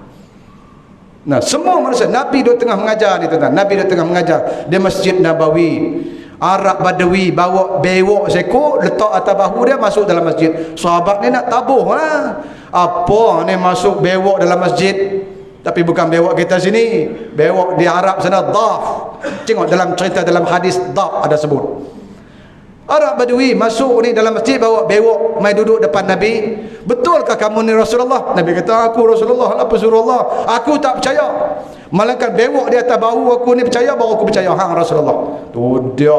Nah, semua manusia. Nabi duk tengah mengajar ni tuan-tuan. Nabi duk tengah mengajar di Masjid Nabawi. Arab Badawi bawa bewok seekor, letak atas bahu dia, masuk dalam masjid. Sahabat ni nak tabuh lah, apa ni masuk bewok dalam masjid. Tapi bukan bewok kita sini, bewok di Arab sana dhaf. Tengok dalam cerita dalam hadis dhaf ada sebut. Arab Badawi masuk ni dalam masjid, bawa bewok, mai duduk depan Nabi. Betulkah kamu ni Rasulullah? Nabi kata, aku Rasulullah. Apa suruh Allah? Aku tak percaya. Malaikat bewok di atas bahu aku ni percaya, baru aku percaya hang Rasulullah. Tu dia.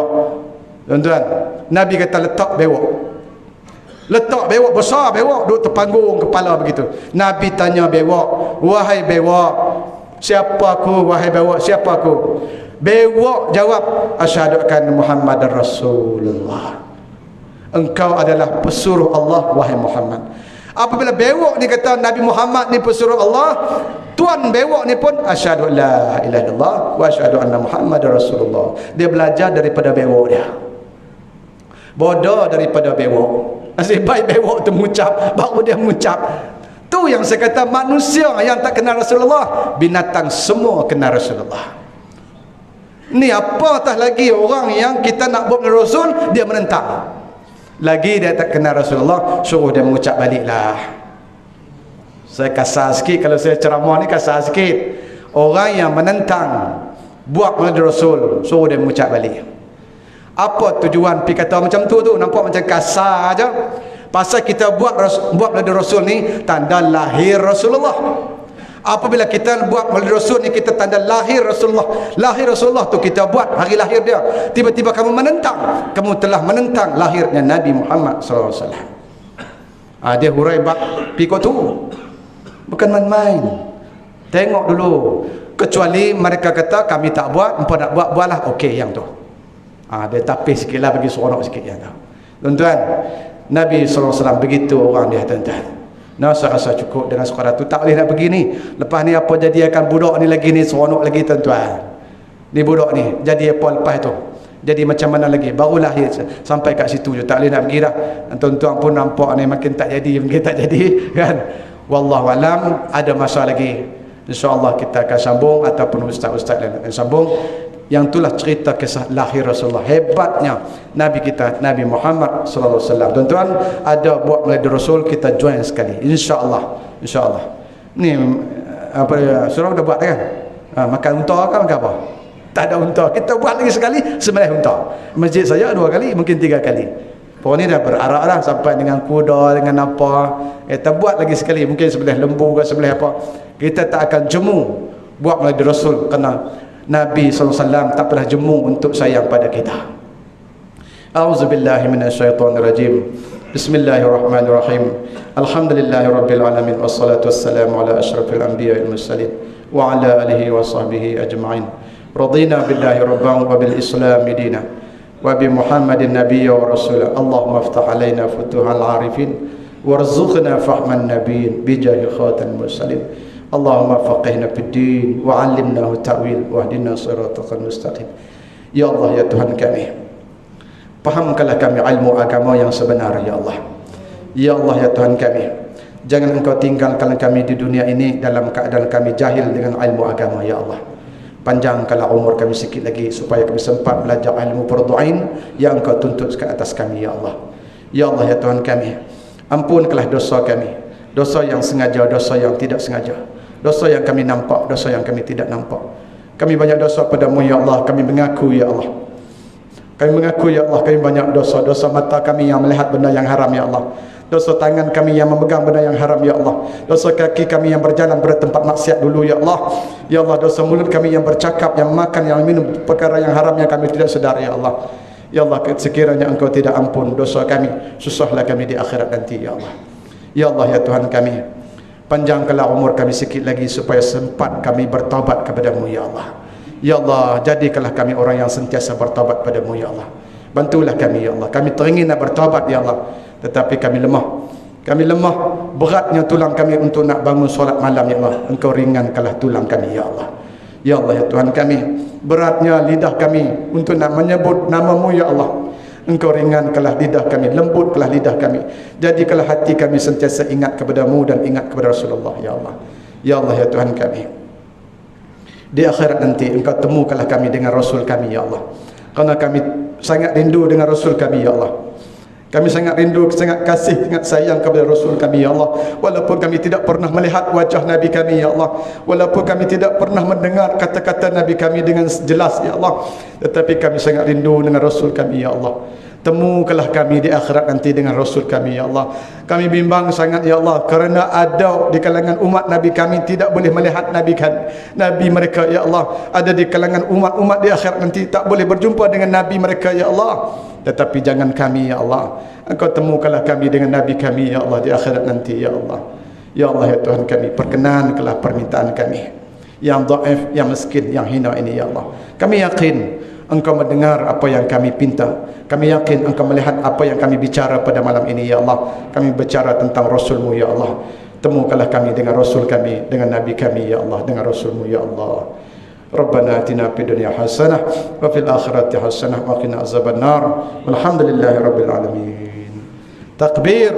Tuan-tuan, Nabi kata letak bewok. Letak bewok besar, bewok duduk terpanggung kepala begitu. Nabi tanya bewok, wahai bewok, siapa aku? Wahai bewok, siapa aku? Bewok jawab, asyhadu anna Muhammadar Rasulullah. Engkau adalah pesuruh Allah wahai Muhammad. Apabila bewok ni kata Nabi Muhammad ni pesuruh Allah, tuan bewok ni pun asyhadu la ilaha illallah wa asyhadu anna Muhammadar Rasulullah. Dia belajar daripada bewok dia. Bodoh daripada bewok. Nasib baik bewok tu mengucap, baru dia mengucap. Tu yang saya kata, manusia yang tak kenal Rasulullah, binatang semua kenal Rasulullah. Ni apatah lagi orang yang kita nak buat Rasul, dia menentang. Lagi dia tak kenal Rasulullah, suruh dia mengucap baliklah. Saya kasar sikit, kalau saya ceramah ni kasar sikit. Orang yang menentang buat Maulid Rasul, suruh dia mengucap balik. Apa tujuan pergi kata macam tu nampak macam kasar aja. Pasal kita buat Maulid Rasul ni tanda lahir Rasulullah. Apabila kita buat Maulid Rasul ni, kita tanda lahir Rasulullah. Lahir Rasulullah tu kita buat hari lahir dia. Tiba-tiba kamu menentang, kamu telah menentang lahirnya Nabi Muhammad sallallahu alaihi wasallam. Dia hurai bab pikot tu bukan main-main. Tengok dulu. Kecuali mereka kata kami tak buat, empa nak buat, buatlah. Okey yang tu. Dia tapis sikitlah, bagi seronok sikit yang tu. Tuan-tuan, Nabi sallallahu alaihi wasallam begitu orang dia, tuan-tuan. Nah, saya rasa cukup dengan sekadar tu, tak boleh nak pergi ni. Lepas ni apa jadi akan budak ni lagi ni, seronok lagi tuan-tuan. Ni budak ni jadi apa lepas tu? Jadi macam mana lagi? Baru lahir sampai kat situ je, tak boleh nak pergi dah. Tuan-tuan pun nampak ni makin tak jadi kan. Wallahu alam, ada masa lagi. InsyaAllah kita akan sambung, ataupun ustaz-ustaz lain akan sambung. Yang itulah cerita kisah lahir Rasulullah. Hebatnya Nabi kita, Nabi Muhammad sallallahu alaihi wasallam. Tuan-tuan, ada buat Maulid Rasul, kita join sekali, insya-Allah. Insya-Allah. Ni apa surau dah buat kan? Makan unta kan, makan apa? Tak ada unta. Kita buat lagi sekali, sembelih unta. Masjid saya 2 kali, mungkin 3 kali. Pokok ni dah berarak dah sampai dengan kuda, dengan apa. Kita buat lagi sekali, mungkin sembelih lembu ke sembelih apa. Kita tak akan jemu buat Maulid Rasul, kerana Nabi SAW tak pernah jemu untuk sayang pada kita. A'udzubillahi minasyaitonirrajim. Bismillahirrahmanirrahim. Alhamdulillahirabbil alamin wassalatu wassalamu ala asyrafil anbiya'il mursalin wa ala alihi wa sahbihi ajma'in. Radina billahi rabban wa bil islam dina wa bi Muhammadin nabiyya wa rasula. Allahumma iftah alaina futuhal arifin warzuqna fahman nabiyyin bi jahi khatamil mursalin. Allahumma faqihna fid din wa 'allimnahu ta'wil wahdina siratal mustaqim. Ya Allah, ya Tuhan kami, fahamkanlah kami ilmu agama yang sebenar, ya Allah. Ya Allah, ya Tuhan kami, jangan Engkau tinggalkan kami di dunia ini dalam keadaan kami jahil dengan ilmu agama, ya Allah. Panjangkanlah umur kami sikit lagi supaya kami sempat belajar ilmu fardu ain yang Engkau tuntut ke atas kami, ya Allah. Ya Allah, ya Tuhan kami, ampunkanlah dosa kami, dosa yang sengaja, dosa yang tidak sengaja, dosa yang kami nampak, dosa yang kami tidak nampak. Kami banyak dosa padamu, ya Allah. Kami mengaku, ya Allah. Kami mengaku, ya Allah, kami banyak dosa. Dosa mata kami yang melihat benda yang haram, ya Allah. Dosa tangan kami yang memegang benda yang haram, ya Allah. Dosa kaki kami yang berjalan pada tempat maksiat dulu, ya Allah. Ya Allah, dosa mulut kami yang bercakap, yang makan, yang minum perkara yang haram yang kami tidak sedar, ya Allah. Ya Allah, sekiranya Engkau tidak ampun dosa kami, susahlah kami di akhirat nanti, ya Allah. Ya Allah, ya Tuhan kami, panjangkanlah umur kami sikit lagi supaya sempat kami bertaubat kepadamu, ya Allah. Ya Allah, jadikanlah kami orang yang sentiasa bertaubat padamu, ya Allah. Bantulah kami, ya Allah. Kami teringin nak bertaubat, ya Allah, tetapi kami lemah. Kami lemah, beratnya tulang kami untuk nak bangun solat malam, ya Allah. Engkau ringankanlah tulang kami, ya Allah. Ya Allah, ya Tuhan kami, beratnya lidah kami untuk nak menyebut namamu, ya Allah. Engkau ringankanlah lidah kami, lembutkanlah lidah kami. Jadikanlah hati kami sentiasa ingat kepadamu dan ingat kepada Rasulullah, ya Allah. Ya Allah, ya Tuhan kami, di akhirat nanti Engkau temukanlah kami dengan Rasul kami, ya Allah. Kerana kami sangat rindu dengan Rasul kami, ya Allah. Kami sangat rindu, sangat kasih, sangat sayang kepada Rasul kami, ya Allah. Walaupun kami tidak pernah melihat wajah Nabi kami, ya Allah. Walaupun kami tidak pernah mendengar kata-kata Nabi kami dengan jelas, ya Allah. Tetapi kami sangat rindu dengan Rasul kami, ya Allah. Temukanlah kami di akhirat nanti dengan Rasul kami, ya Allah. Kami bimbang sangat, ya Allah, kerana ada di kalangan umat Nabi kami tidak boleh melihat Nabi mereka, ya Allah. Ada di kalangan umat-umat di akhirat nanti tak boleh berjumpa dengan Nabi mereka, ya Allah. Tetapi jangan kami, ya Allah, Engkau temukanlah kami dengan Nabi kami, ya Allah, di akhirat nanti, ya Allah. Ya Allah, ya Tuhan kami, perkenankanlah permintaan kami yang dhaif, yang miskin, yang hina ini, ya Allah. Kami yakin Engkau mendengar apa yang kami pinta. Kami yakin Engkau melihat apa yang kami bicara pada malam ini, ya Allah. Kami bicara tentang Rasul-Mu, ya Allah. Temukanlah kami dengan Rasul kami, dengan Nabi kami, ya Allah, dengan Rasul-Mu, ya Allah. Rabbana atina fid dunya hasanah wa fil akhirati hasanah wa qina azabannar. Walhamdulillahi rabbil alamin. Takbir.